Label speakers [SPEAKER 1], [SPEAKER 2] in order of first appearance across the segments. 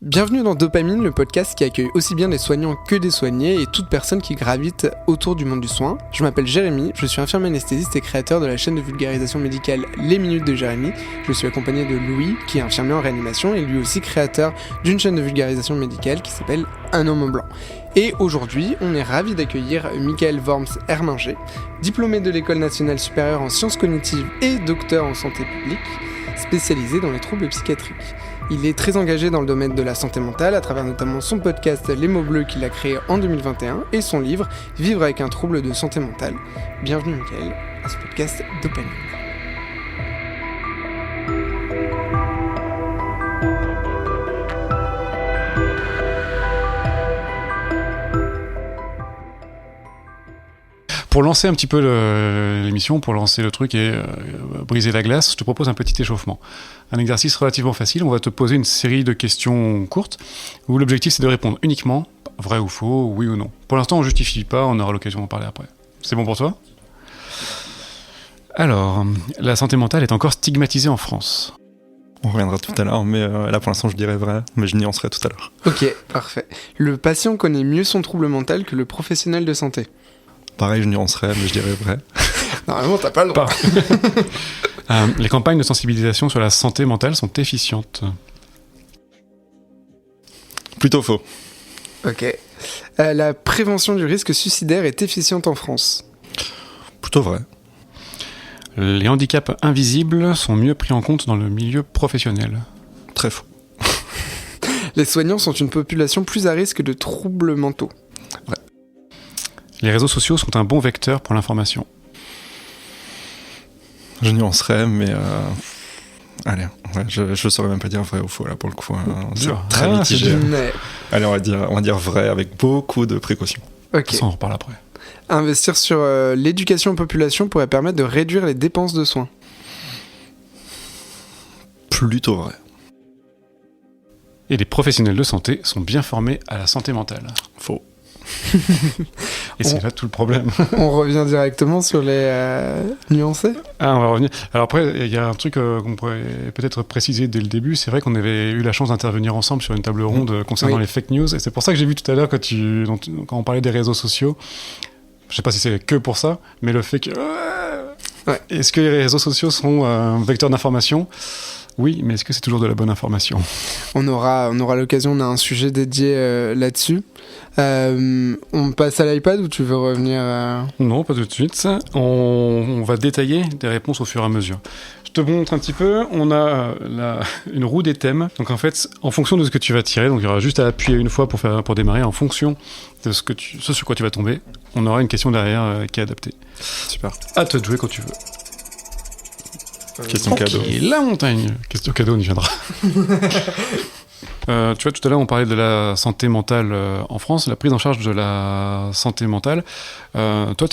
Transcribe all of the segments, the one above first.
[SPEAKER 1] Bienvenue dans Dopamine, le podcast qui accueille aussi bien des soignants que des soignés et toute personne qui gravite autour du monde du soin. Je m'appelle Jérémy, je suis infirmier anesthésiste et créateur de la chaîne de vulgarisation médicale Les Minutes de Jérémy. Je suis accompagné de Louis, qui est infirmier en réanimation et lui aussi créateur d'une chaîne de vulgarisation médicale qui s'appelle Un homme en blanc. Et aujourd'hui, on est ravis d'accueillir Michael Worms-Herminger, diplômé de l'École nationale supérieure en sciences cognitives et docteur en santé publique, spécialisé dans les troubles psychiatriques. Il est très engagé dans le domaine de la santé mentale à travers notamment son podcast Les mots bleus qu'il a créé en 2021 et son livre Vivre avec un trouble de santé mentale. Bienvenue Michael à ce podcast Dopamine.
[SPEAKER 2] Pour lancer un petit peu l'émission, pour lancer le truc et briser la glace, je te propose un petit échauffement. Un exercice relativement facile, on va te poser une série de questions courtes où l'objectif c'est de répondre uniquement vrai ou faux, oui ou non. Pour l'instant on ne justifie pas, on aura l'occasion d'en parler après. C'est bon pour toi ? Alors, la santé mentale est encore stigmatisée en France.
[SPEAKER 3] On reviendra tout à l'heure, mais là pour l'instant je dirais vrai, mais je nuancerai tout à l'heure.
[SPEAKER 1] Ok, parfait. Le patient connaît mieux son trouble mental que le professionnel de santé.
[SPEAKER 3] Pareil, je nuancerai, mais je dirais vrai.
[SPEAKER 1] Normalement, t'as pas le droit.
[SPEAKER 2] Les campagnes de sensibilisation sur la santé mentale sont efficientes.
[SPEAKER 3] Plutôt faux.
[SPEAKER 1] Ok. La prévention du risque suicidaire est efficiente en France.
[SPEAKER 3] Plutôt vrai.
[SPEAKER 2] Les handicaps invisibles sont mieux pris en compte dans le milieu professionnel.
[SPEAKER 3] Très faux.
[SPEAKER 1] Les soignants sont une population plus à risque de troubles mentaux.
[SPEAKER 3] Vrai.
[SPEAKER 2] Les réseaux sociaux sont un bon vecteur pour l'information.
[SPEAKER 3] Je nuancerai, mais allez, ouais, je saurais même pas dire vrai ou faux là pour le coup. C'est très mitigé.
[SPEAKER 1] Mais...
[SPEAKER 3] Allez, on va dire vrai avec beaucoup de précautions.
[SPEAKER 1] Ok.
[SPEAKER 2] Ça, on en reparle après.
[SPEAKER 1] Investir sur l'éducation aux populations pourrait permettre de réduire les dépenses de soins.
[SPEAKER 3] Plutôt vrai.
[SPEAKER 2] Et les professionnels de santé sont bien formés à la santé mentale.
[SPEAKER 3] Faux.
[SPEAKER 2] Et c'est là tout le problème.
[SPEAKER 1] On revient directement sur les nuancés.
[SPEAKER 2] On va revenir. Alors après, il y a un truc qu'on pourrait peut-être préciser dès le début. C'est vrai qu'on avait eu la chance d'intervenir ensemble sur une table ronde concernant les fake news. Et c'est pour ça que j'ai vu tout à l'heure quand on parlait des réseaux sociaux. Je sais pas si c'est que pour ça, mais le fait que...
[SPEAKER 1] Ouais.
[SPEAKER 2] Est-ce que les réseaux sociaux sont un vecteur d'information ? Oui, mais est-ce que c'est toujours de la bonne information ?
[SPEAKER 1] On aura l'occasion, on a un sujet dédié là-dessus. On passe à l'iPad ou tu veux revenir
[SPEAKER 2] Non, pas tout de suite. On va détailler des réponses au fur et à mesure. Je te montre un petit peu. On a une roue des thèmes. Donc en fait, en fonction de ce que tu vas tirer, donc il y aura juste à appuyer une fois pour démarrer. En fonction de ce sur quoi tu vas tomber, on aura une question derrière qui est adaptée.
[SPEAKER 3] Super.
[SPEAKER 2] À te de jouer quand tu veux.
[SPEAKER 3] Question cadeau.
[SPEAKER 2] La montagne. Question cadeau, on y viendra. Tu vois, tout à l'heure, on parlait de la santé mentale en France, la prise en charge de la santé mentale. Toi,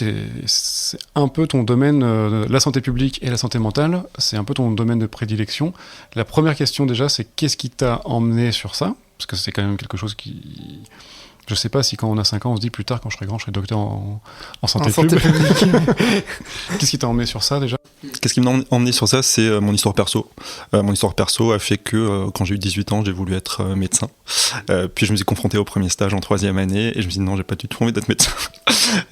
[SPEAKER 2] c'est un peu ton domaine, la santé publique et la santé mentale, c'est un peu ton domaine de prédilection. La première question déjà, c'est qu'est-ce qui t'a emmené sur ça ? Parce que c'est quand même quelque chose qui... Je sais pas si quand on a 5 ans, on se dit plus tard, quand je serai grand, je serai docteur en santé publique. Qu'est-ce qui t'a emmené sur ça déjà ?
[SPEAKER 3] Qu'est-ce qui m'a emmené sur ça ? C'est mon histoire perso. Mon histoire perso a fait que quand j'ai eu 18 ans, j'ai voulu être médecin. Puis je me suis confronté au premier stage en 3e année et je me suis dit non, j'ai pas du tout envie d'être médecin.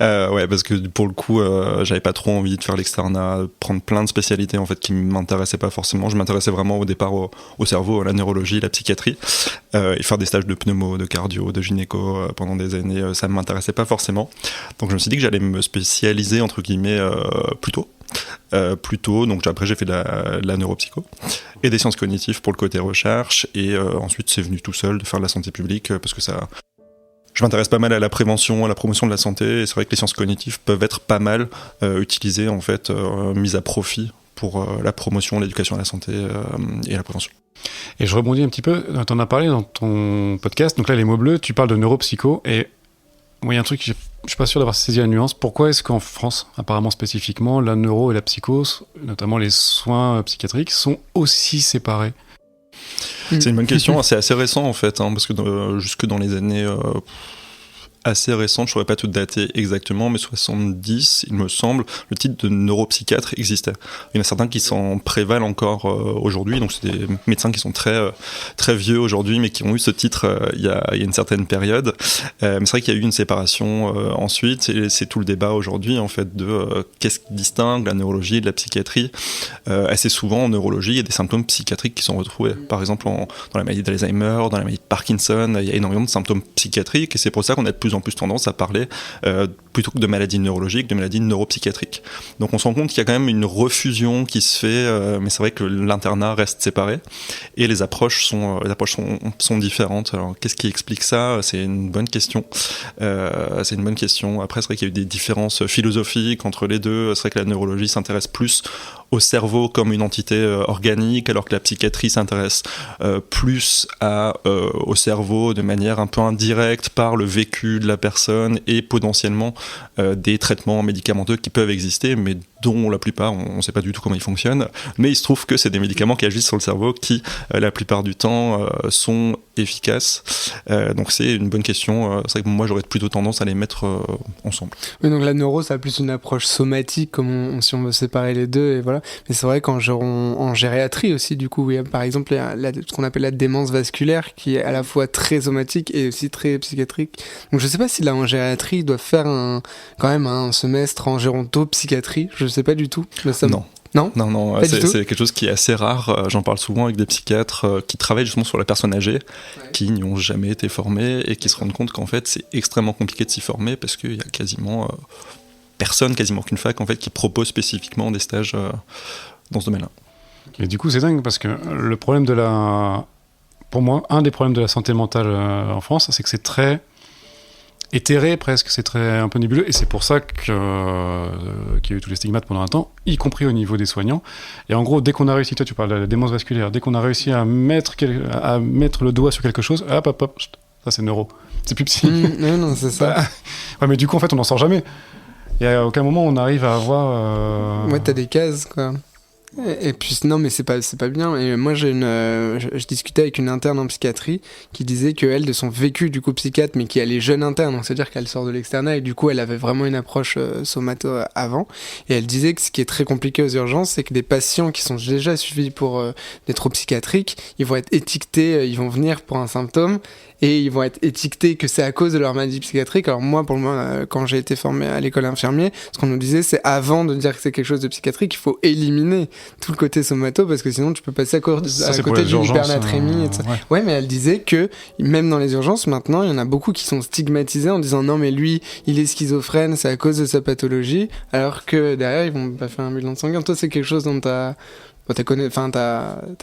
[SPEAKER 3] Ouais, parce que pour le coup, j'avais pas trop envie de faire l'externat, prendre plein de spécialités en fait qui m'intéressaient pas forcément. Je m'intéressais vraiment au départ au cerveau, à la neurologie, la psychiatrie, et faire des stages de pneumo, de cardio, de gynéco pendant des années, ça m'intéressait pas forcément. Donc je me suis dit que j'allais me spécialiser entre guillemets plus tôt. Donc après j'ai fait de la neuropsycho et des sciences cognitives pour le côté recherche, et ensuite c'est venu tout seul de faire de la santé publique parce que ça... Je m'intéresse pas mal à la prévention, à la promotion de la santé, et c'est vrai que les sciences cognitives peuvent être pas mal utilisées, en fait, mises à profit pour la promotion, l'éducation à la santé et la prévention.
[SPEAKER 2] Et je rebondis un petit peu, t'en as parlé dans ton podcast, donc là les mots bleus, tu parles de neuropsycho, et moi il y a un truc, je suis pas sûr d'avoir saisi la nuance. Pourquoi est-ce qu'en France, apparemment spécifiquement, la neuro et la psycho, notamment les soins psychiatriques, sont aussi séparés ?
[SPEAKER 3] C'est une bonne question, c'est assez récent en fait, parce que jusque dans les années assez récente, je ne saurais pas tout dater exactement, mais 70, il me semble, le titre de neuropsychiatre existait. Il y en a certains qui s'en prévalent encore aujourd'hui, donc c'est des médecins qui sont très, très vieux aujourd'hui, mais qui ont eu ce titre il y a une certaine période. Mais c'est vrai qu'il y a eu une séparation ensuite, et c'est tout le débat aujourd'hui, en fait, de qu'est-ce qui distingue la neurologie de la psychiatrie. Assez souvent, en neurologie, il y a des symptômes psychiatriques qui sont retrouvés. Par exemple, dans la maladie d'Alzheimer, dans la maladie de Parkinson, il y a énormément de symptômes psychiatriques, et c'est pour ça qu'on a de plus en plus tendance à parler plutôt que de maladies neurologiques, de maladies neuropsychiatriques. Donc on se rend compte qu'il y a quand même une refusion qui se fait, mais c'est vrai que l'internat reste séparé et les approches sont différentes. Alors qu'est-ce qui explique ça ? C'est une bonne question. Après c'est vrai qu'il y a eu des différences philosophiques entre les deux. C'est vrai que la neurologie s'intéresse plus au cerveau comme une entité organique, alors que la psychiatrie s'intéresse plus au cerveau de manière un peu indirecte par le vécu de la personne et potentiellement des traitements médicamenteux qui peuvent exister, mais dont la plupart, on ne sait pas du tout comment ils fonctionnent, mais il se trouve que c'est des médicaments qui agissent sur le cerveau qui, la plupart du temps, sont efficaces. Donc c'est une bonne question. C'est vrai que moi, j'aurais plutôt tendance à les mettre ensemble.
[SPEAKER 1] Oui, donc la neuro, ça a plus une approche somatique, si on veut séparer les deux, et voilà. Mais c'est vrai en gériatrie aussi, du coup, il y a par exemple ce qu'on appelle la démence vasculaire, qui est à la fois très somatique et aussi très psychiatrique. Donc je sais pas si là, en gériatrie, ils doivent faire quand même un semestre en gérontopsychiatrie. Je sais pas du tout.
[SPEAKER 3] Non. Non, c'est quelque chose qui est assez rare. J'en parle souvent avec des psychiatres qui travaillent justement sur la personne âgée, qui n'y ont jamais été formés et qui se rendent compte qu'en fait c'est extrêmement compliqué de s'y former parce qu'il y a quasiment aucune fac en fait qui propose spécifiquement des stages dans ce domaine-là.
[SPEAKER 2] Et du coup c'est dingue parce que le problème pour moi, un des problèmes de la santé mentale en France, c'est que c'est très éthéré presque, c'est très un peu nébuleux, et c'est pour ça qu'il y a eu tous les stigmates pendant un temps, y compris au niveau des soignants. Et en gros, dès qu'on a réussi, toi tu parles de la démence vasculaire, dès qu'on a réussi à mettre le doigt sur quelque chose, hop, ça c'est neuro, c'est plus psy.
[SPEAKER 1] Non, c'est ça.
[SPEAKER 2] Ouais, mais du coup en fait on n'en sort jamais. Et à aucun moment on arrive à avoir...
[SPEAKER 1] Ouais, t'as des cases quoi. Et puis non, mais c'est pas bien. Et moi je discutais avec une interne en psychiatrie qui disait qu'elle, de son vécu du coup psychiatre, mais qui elle est jeune interne, donc c'est à dire qu'elle sort de l'externat et du coup elle avait vraiment une approche somato avant. Et elle disait que ce qui est très compliqué aux urgences, c'est que des patients qui sont déjà suivis pour des troubles psychiatriques, ils vont être étiquetés, ils vont venir pour un symptôme et ils vont être étiquetés que c'est à cause de leur maladie psychiatrique. Alors moi, quand j'ai été formé à l'école infirmier, ce qu'on nous disait, c'est avant de dire que c'est quelque chose de psychiatrique, il faut éliminer tout le côté somato parce que sinon tu peux passer à côté d'une hypernatrémie. Ouais, mais elle disait que même dans les urgences, maintenant, il y en a beaucoup qui sont stigmatisés en disant non, mais lui, il est schizophrène, c'est à cause de sa pathologie, alors que derrière, ils vont pas faire un bilan sanguin. Toi, c'est quelque chose dont t'as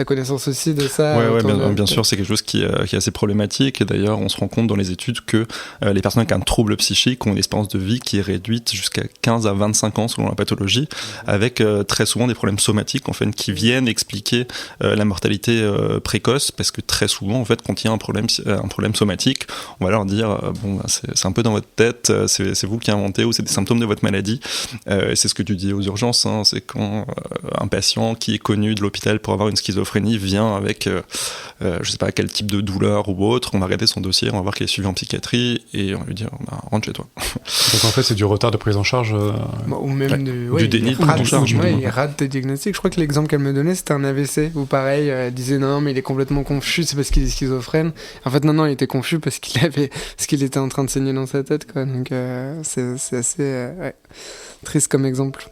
[SPEAKER 1] connaissance aussi de ça.
[SPEAKER 3] Ouais, bien sûr, c'est quelque chose qui est assez problématique. Et d'ailleurs, on se rend compte dans les études que les personnes avec un trouble psychique ont une espérance de vie qui est réduite jusqu'à 15 à 25 ans selon la pathologie, avec très souvent des problèmes somatiques en fait, qui viennent expliquer la mortalité précoce, parce que très souvent, en fait, quand il y a un problème somatique, on va leur dire c'est un peu dans votre tête, c'est vous qui inventez, ou c'est des symptômes de votre maladie. C'est ce que tu dis aux urgences, hein, c'est quand un patient qui est connu de l'hôpital pour avoir une schizophrénie vient avec je sais pas quel type de douleur ou autre, on va regarder son dossier, on va voir qu'il est suivi en psychiatrie et on va lui dire rentre chez toi.
[SPEAKER 2] Donc en fait c'est du retard de prise en charge
[SPEAKER 1] ou même
[SPEAKER 3] du déni de prise en charge.
[SPEAKER 1] Il rate des diagnostics. Je crois que l'exemple qu'elle me donnait c'était un AVC où pareil elle disait non mais il est complètement confus, c'est parce qu'il est schizophrène. En fait non il était confus parce qu'il était en train de saigner dans sa tête quoi. Donc c'est assez triste comme exemple.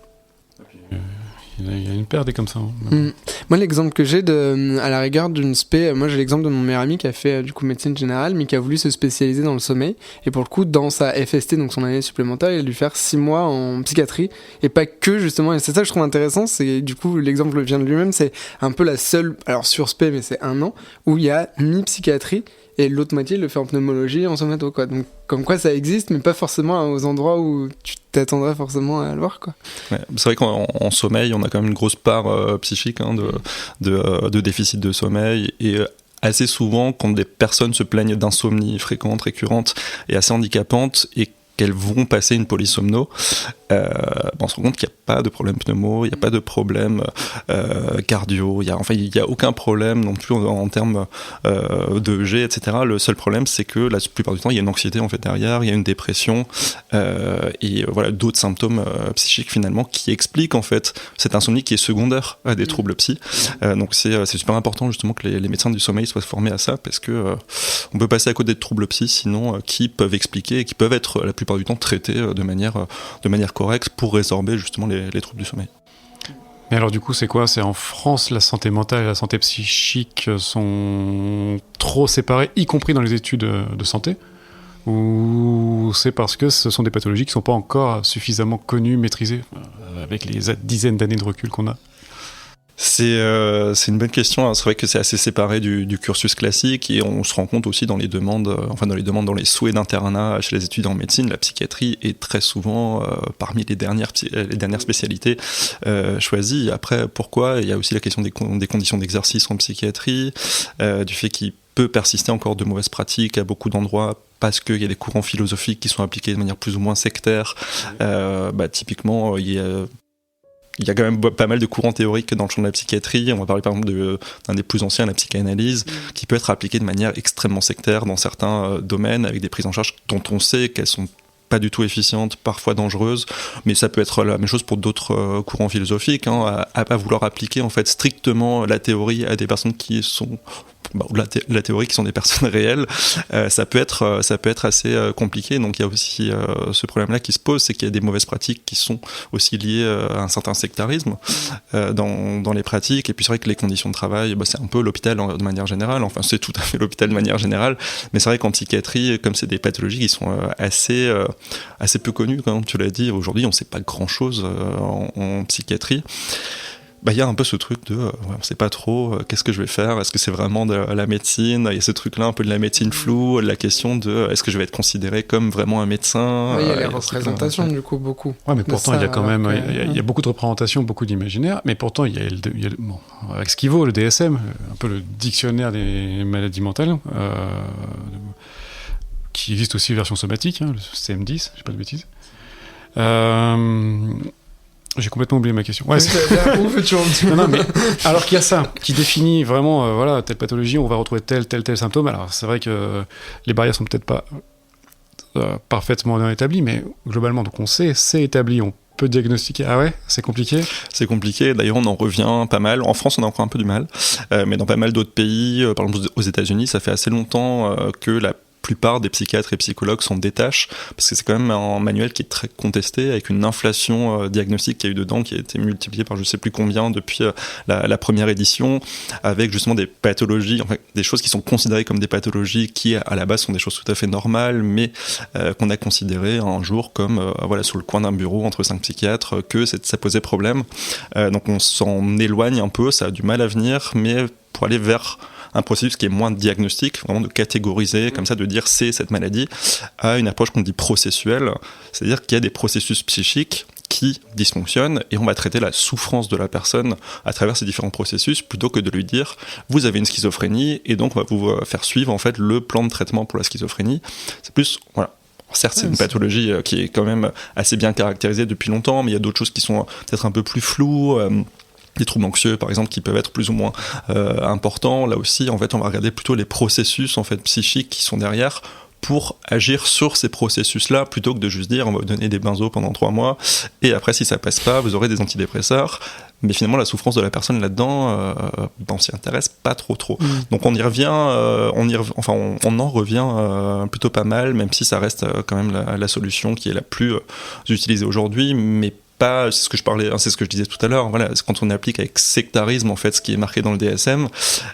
[SPEAKER 2] Il y a une paire des comme ça. Hein.
[SPEAKER 1] Moi, l'exemple que j'ai à la rigueur d'une spé, moi j'ai l'exemple de mon meilleur ami qui a fait du coup médecine générale, mais qui a voulu se spécialiser dans le sommeil. Et pour le coup, dans sa FST, donc son année supplémentaire, il a dû faire 6 mois en psychiatrie. Et pas que justement, et c'est ça que je trouve intéressant, c'est du coup, l'exemple vient de lui-même, c'est un peu la seule, alors sur spé, mais c'est 1 an, où il y a mi-psychiatrie. Et l'autre moitié, il le fait en pneumologie, en somato, quoi. Donc, comme quoi ça existe, mais pas forcément aux endroits où tu t'attendrais forcément à le voir, quoi.
[SPEAKER 3] Ouais, c'est vrai qu'en sommeil, on a quand même une grosse part psychique hein, de déficit de sommeil. Et assez souvent, quand des personnes se plaignent d'insomnie fréquente, récurrente et assez handicapante, et qu'elles vont passer une polysomno, on se rend compte qu'il n'y a pas de problème pneumo, il n'y a pas de problème cardio, il n'y a aucun problème non plus en termes de G, etc. Le seul problème, c'est que la plupart du temps, il y a une anxiété en fait derrière, il y a une dépression et voilà, d'autres symptômes psychiques finalement qui expliquent en fait cette insomnie qui est secondaire à des troubles psy. Donc c'est super important justement que les médecins du sommeil soient formés à ça, parce que on peut passer à côté de troubles psy sinon qui peuvent expliquer et qui peuvent être la plupart du temps traités de manière correcte pour résorber justement les troubles du sommeil.
[SPEAKER 2] Mais alors du coup, c'est quoi ? C'est en France, la santé mentale et la santé psychique sont trop séparées, y compris dans les études de santé ? Ou c'est parce que ce sont des pathologies qui ne sont pas encore suffisamment connues, maîtrisées, avec les dizaines d'années de recul qu'on a ?
[SPEAKER 3] C'est une bonne question. C'est vrai que c'est assez séparé du cursus classique, et on se rend compte aussi dans les demandes, dans les souhaits d'internat chez les étudiants en médecine, la psychiatrie est très souvent parmi les dernières spécialités choisies. Après, pourquoi ? Il y a aussi la question des conditions d'exercice en psychiatrie, du fait qu'il peut persister encore de mauvaises pratiques à beaucoup d'endroits, parce qu'il y a des courants philosophiques qui sont appliqués de manière plus ou moins sectaire. Typiquement, il y a quand même pas mal de courants théoriques dans le champ de la psychiatrie. On va parler par exemple d'un des plus anciens, la psychanalyse, qui peut être appliquée de manière extrêmement sectaire dans certains domaines, avec des prises en charge dont on sait qu'elles sont pas du tout efficientes, parfois dangereuses, mais ça peut être la même chose pour d'autres courants philosophiques, à vouloir appliquer en fait strictement la théorie à des personnes qui sont la théorie qui sont des personnes réelles, ça peut être assez compliqué. Donc il y a aussi ce problème-là qui se pose, c'est qu'il y a des mauvaises pratiques qui sont aussi liées à un certain sectarisme dans les pratiques. Et puis c'est vrai que les conditions de travail, c'est un peu l'hôpital de manière générale, enfin c'est tout à fait l'hôpital de manière générale, mais c'est vrai qu'en psychiatrie, comme c'est des pathologies qui sont assez peu connues, comme tu l'as dit, aujourd'hui on ne sait pas grand-chose en psychiatrie. Il y a un peu ce truc de on sait pas trop qu'est-ce que je vais faire, est-ce que c'est vraiment de la médecine, il y a ce truc là un peu de la médecine floue, la question de est-ce que je vais être considéré comme vraiment un médin.
[SPEAKER 1] Oui, il y a les représentations du coup beaucoup.
[SPEAKER 2] Ouais, mais pourtant il y a quand même il y a beaucoup de représentations, beaucoup d'imaginaires, mais pourtant il y a avec ce qui vaut le DSM, un peu le dictionnaire des maladies mentales, qui existe aussi version somatique, le CM10, je dis pas de bêtises. J'ai complètement oublié ma question. Ouais, non, mais alors qu'il y a ça, qui définit vraiment, telle pathologie, on va retrouver tel symptôme. Alors c'est vrai que les barrières sont peut-être pas parfaitement établies, mais globalement, donc on sait, c'est établi, on peut diagnostiquer. Ah ouais, c'est compliqué ?
[SPEAKER 3] C'est compliqué, d'ailleurs on en revient pas mal. En France on a encore un peu du mal, mais dans pas mal d'autres pays, par exemple aux États-Unis, ça fait assez longtemps que la plupart des psychiatres et psychologues s'en détachent, parce que c'est quand même un manuel qui est très contesté, avec une inflation diagnostique qu'il y a eu dedans, qui a été multipliée par je sais plus combien depuis la première édition, avec justement des pathologies, enfin des choses qui sont considérées comme des pathologies qui à la base sont des choses tout à fait normales, mais qu'on a considérées un jour comme sur le coin d'un bureau entre 5 psychiatres, que ça posait problème. Donc on s'en éloigne un peu, ça a du mal à venir, mais pour aller vers un processus qui est moins diagnostique, vraiment de catégoriser, comme ça, de dire c'est cette maladie, à une approche qu'on dit processuelle, c'est-à-dire qu'il y a des processus psychiques qui dysfonctionnent et on va traiter la souffrance de la personne à travers ces différents processus, plutôt que de lui dire vous avez une schizophrénie et donc on va vous faire suivre en fait le plan de traitement pour la schizophrénie. C'est plus, certes, c'est une pathologie qui est quand même assez bien caractérisée depuis longtemps, mais il y a d'autres choses qui sont peut-être un peu plus floues. Des troubles anxieux, par exemple, qui peuvent être plus ou moins importants. Là aussi, en fait, on va regarder plutôt les processus en fait psychiques qui sont derrière pour agir sur ces processus-là, plutôt que de juste dire on va vous donner des benzos pendant 3 mois et après, si ça passe pas, vous aurez des antidépresseurs. Mais finalement, la souffrance de la personne là-dedans, on s'y intéresse pas trop. Donc on y revient, on en revient plutôt pas mal, même si ça reste quand même la solution qui est la plus utilisée aujourd'hui, mais pas, c'est ce que je disais tout à l'heure, quand on applique avec sectarisme en fait ce qui est marqué dans le DSM,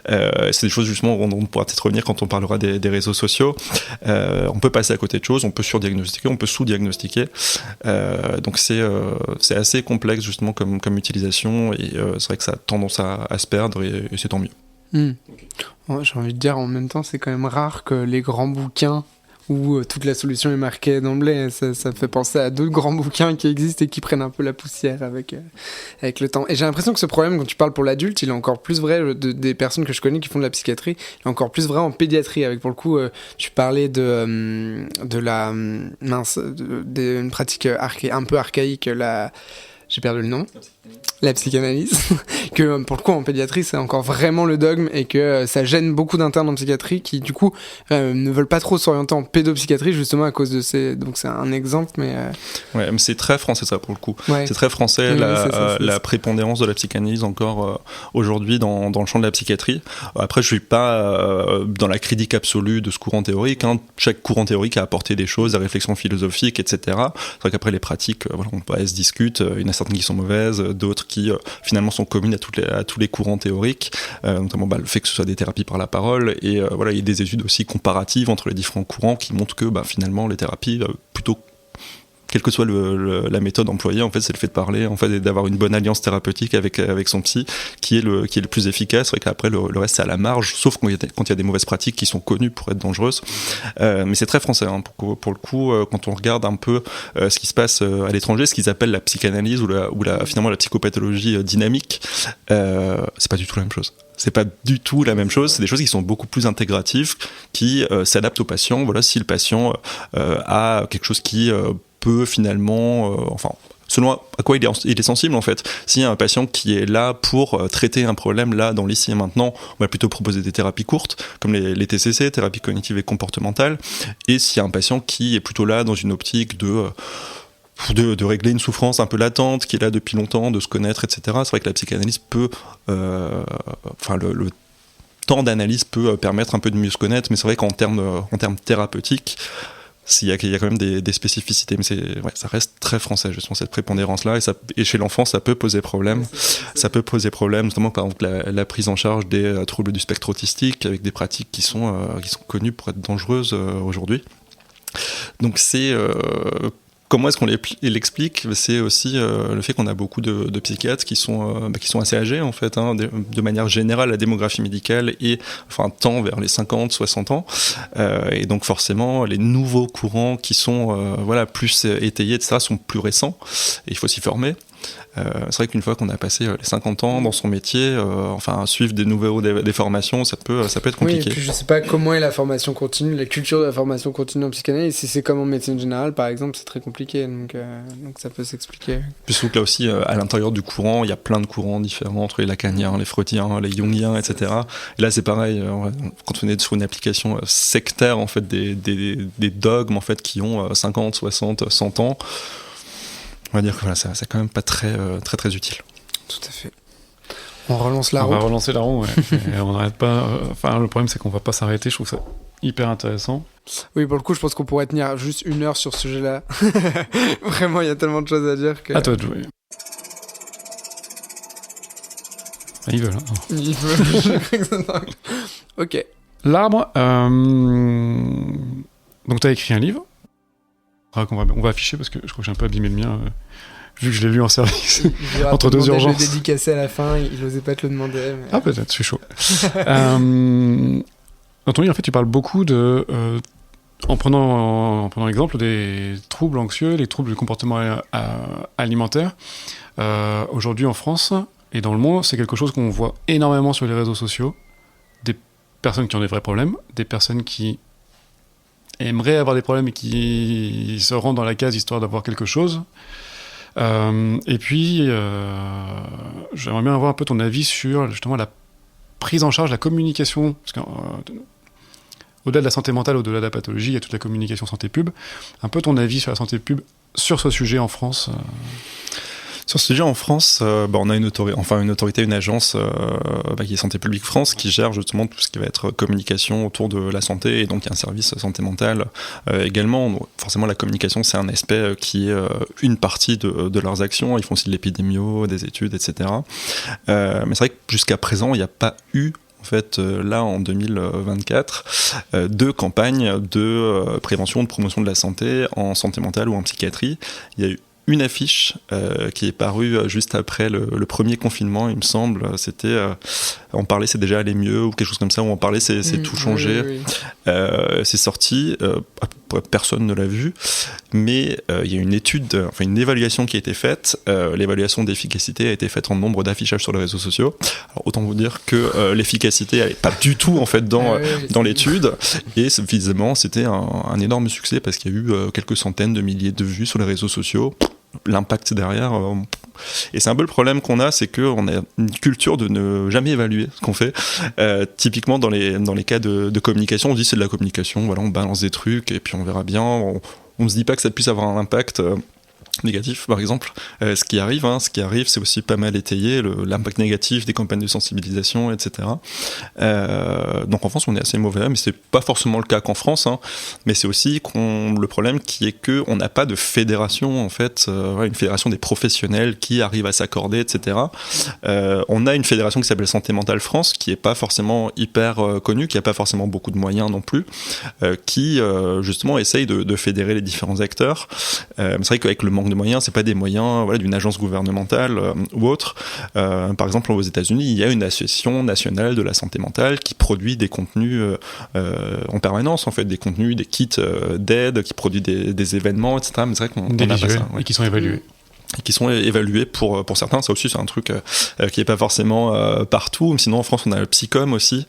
[SPEAKER 3] c'est des choses justement où on pourra peut-être revenir quand on parlera des réseaux sociaux. On peut passer à côté de choses, on peut surdiagnostiquer, on peut sous-diagnostiquer, donc c'est assez complexe justement comme utilisation, et c'est vrai que ça a tendance à se perdre, et c'est tant mieux.
[SPEAKER 1] Ouais, j'ai envie de dire, en même temps c'est quand même rare que les grands bouquins où toute la solution est marquée d'emblée. Ça me fait penser à d'autres grands bouquins qui existent et qui prennent un peu la poussière avec le temps. Et j'ai l'impression que ce problème, quand tu parles pour l'adulte, il est encore plus vrai des personnes que je connais qui font de la psychiatrie, il est encore plus vrai en pédiatrie. Avec, pour le coup, tu parlais d'une pratique un peu archaïque, j'ai perdu le nom. La psychanalyse, que pour le coup en pédiatrie c'est encore vraiment le dogme et que ça gêne beaucoup d'internes en psychiatrie qui du coup ne veulent pas trop s'orienter en pédopsychiatrie justement à cause de ces... Donc c'est un exemple mais...
[SPEAKER 3] Ouais, mais c'est très français ça pour le coup.
[SPEAKER 1] Ouais.
[SPEAKER 3] C'est très français,
[SPEAKER 1] Oui,
[SPEAKER 3] la prépondérance de la psychanalyse encore aujourd'hui dans le champ de la psychiatrie. Après je suis pas dans la critique absolue de ce courant théorique, hein. Chaque courant théorique a apporté des choses, des réflexions philosophiques, etc. C'est vrai qu'après les pratiques, elles se discutent, il y en a certaines qui sont mauvaises, d'autres qui finalement sont communes à tous les courants théoriques, notamment le fait que ce soit des thérapies par la parole, et il y a des études aussi comparatives entre les différents courants qui montrent que finalement les thérapies, plutôt quelle que soit la méthode employée, en fait, c'est le fait de parler, en fait, et d'avoir une bonne alliance thérapeutique avec son psy, qui est le plus efficace. C'est vrai qu'après, le reste, c'est à la marge, sauf quand il y a des mauvaises pratiques qui sont connues pour être dangereuses. Mais c'est très français, hein, pour le coup, quand on regarde un peu ce qui se passe à l'étranger, ce qu'ils appellent la psychanalyse ou finalement la psychopathologie dynamique, c'est pas du tout la même chose. C'est pas du tout la même chose, c'est des choses qui sont beaucoup plus intégratives, qui s'adaptent au patient. Voilà, si le patient a quelque chose qui peut finalement, selon à quoi il est sensible en fait. S'il y a un patient qui est là pour traiter un problème là, dans l'ici et maintenant, on va plutôt proposer des thérapies courtes, comme les TCC, thérapie cognitive et comportementale. Et s'il y a un patient qui est plutôt là dans une optique de régler une souffrance un peu latente, qui est là depuis longtemps, de se connaître, etc. C'est vrai que la psychanalyse peut... le temps d'analyse peut permettre un peu de mieux se connaître, mais c'est vrai qu'en termes thérapeutiques, il y a quand même des spécificités, mais ça reste très français, justement, cette prépondérance-là, et chez l'enfant, ça peut poser problème. Ça peut poser problème, notamment par exemple la prise en charge des troubles du spectre autistique, avec des pratiques qui sont connues pour être dangereuses aujourd'hui. Donc comment est-ce qu'on l'explique ? C'est aussi le fait qu'on a beaucoup de psychiatres qui sont assez âgés, en fait, hein, de manière générale, la démographie médicale tend vers les 50, 60 ans. Et donc, forcément, les nouveaux courants qui sont plus étayés, etc., sont plus récents. Et il faut s'y former. C'est vrai qu'une fois qu'on a passé les 50 ans dans son métier, suivre des formations, ça peut être compliqué.
[SPEAKER 1] Oui, et puis je sais pas comment est la formation continue, la culture de la formation continue en psychanalyse. Si c'est comme en médecine générale, par exemple, c'est très compliqué, donc ça peut s'expliquer.
[SPEAKER 3] Puis surtout que là aussi, à l'intérieur du courant, il y a plein de courants différents, entre les lacaniens, les freudiens, les jungiens, etc. Et là, c'est pareil, quand on est sur une application sectaire, en fait, des dogmes, en fait, qui ont 50, 60, 100 ans, on va dire que c'est quand même pas très, très, très utile.
[SPEAKER 1] Tout à fait. On relance la roue.
[SPEAKER 2] On va relancer la roue, ouais. Et on n'arrête pas. Le problème, c'est qu'on va pas s'arrêter. Je trouve ça hyper intéressant.
[SPEAKER 1] Oui, pour le coup, je pense qu'on pourrait tenir juste 1 heure sur ce sujet-là. Vraiment, il y a tellement de choses à dire que...
[SPEAKER 2] À toi de jouer. Ils veulent. Hein.
[SPEAKER 1] Ils veulent. Ok.
[SPEAKER 2] L'arbre. Donc, tu as écrit un livre. On va afficher parce que je crois que j'ai un peu abîmé le mien, vu que je l'ai lu en service entre deux urgences.
[SPEAKER 1] Je l'ai dédicacé à la fin, il n'osait pas te le demander. Mais...
[SPEAKER 2] Ah, peut-être, je suis chaud. Dans ton livre, en fait, tu parles beaucoup en prenant exemple des troubles anxieux, les troubles du comportement alimentaire. Aujourd'hui, en France et dans le monde, c'est quelque chose qu'on voit énormément sur les réseaux sociaux. Des personnes qui ont des vrais problèmes, des personnes qui aimeraient avoir des problèmes et qui se rendent dans la case histoire d'avoir quelque chose. Et puis, j'aimerais bien avoir un peu ton avis sur justement la prise en charge, la communication, parce qu'au-delà de la santé mentale, au-delà de la pathologie, il y a toute la communication santé pub. Un peu ton avis sur la santé pub, sur ce sujet en France.
[SPEAKER 3] Sur ce sujet en France, on a une autorité, une agence qui est Santé publique France, qui gère justement tout ce qui va être communication autour de la santé, et donc il y a un service santé mentale également. Donc, forcément, la communication, c'est un aspect qui est une partie de leurs actions. Ils font aussi de l'épidémio, des études, etc. Mais c'est vrai que jusqu'à présent, il n'y a pas eu en fait, là, en 2024, 2 campagnes de prévention, de promotion de la santé en santé mentale ou en psychiatrie. Il y a eu une affiche qui est parue juste après le premier confinement, il me semble. C'était on parlait, c'est déjà aller mieux, ou quelque chose comme ça, où on parlait, c'est tout changé.
[SPEAKER 1] Oui.
[SPEAKER 3] C'est sorti. personne ne l'a vu, mais il y a une étude, enfin une évaluation qui a été faite. L'évaluation d'efficacité a été faite en nombre d'affichages sur les réseaux sociaux. Alors, autant vous dire que l'efficacité elle n'est pas du tout en fait dans l'étude, et visiblement c'était un énorme succès parce qu'il y a eu quelques centaines de milliers de vues sur les réseaux sociaux. L'impact derrière, et c'est un peu le problème qu'on a, c'est qu'on a une culture de ne jamais évaluer ce qu'on fait. Typiquement dans les cas de communication, on dit c'est de la communication, voilà, on balance des trucs et puis on verra bien. On se dit pas que ça puisse avoir un impact négatif, par exemple. Ce qui arrive, c'est aussi pas mal étayé, l'impact négatif des campagnes de sensibilisation, etc. Donc en France, on est assez mauvais, mais c'est pas forcément le cas qu'en France, mais c'est aussi le problème qui est que on n'a pas de fédération, en fait, une fédération des professionnels qui arrivent à s'accorder, etc. On a une fédération qui s'appelle Santé Mentale France, qui est pas forcément hyper connue, qui a pas forcément beaucoup de moyens non plus, qui justement essaye de fédérer les différents acteurs. Mais c'est vrai qu'avec le manque de moyens, c'est pas des moyens d'une agence gouvernementale ou autre. Par exemple, aux États-Unis, il y a une association nationale de la santé mentale qui produit des contenus en permanence, en fait, des contenus, des kits d'aide, qui produit des événements, etc. Mais c'est vrai qu'on n'a pas ça.
[SPEAKER 2] Et qui sont évalués.
[SPEAKER 3] Qui sont évalués pour certains. Ça aussi, c'est un truc qui est pas forcément partout. Sinon, en France, on a le Psycom aussi,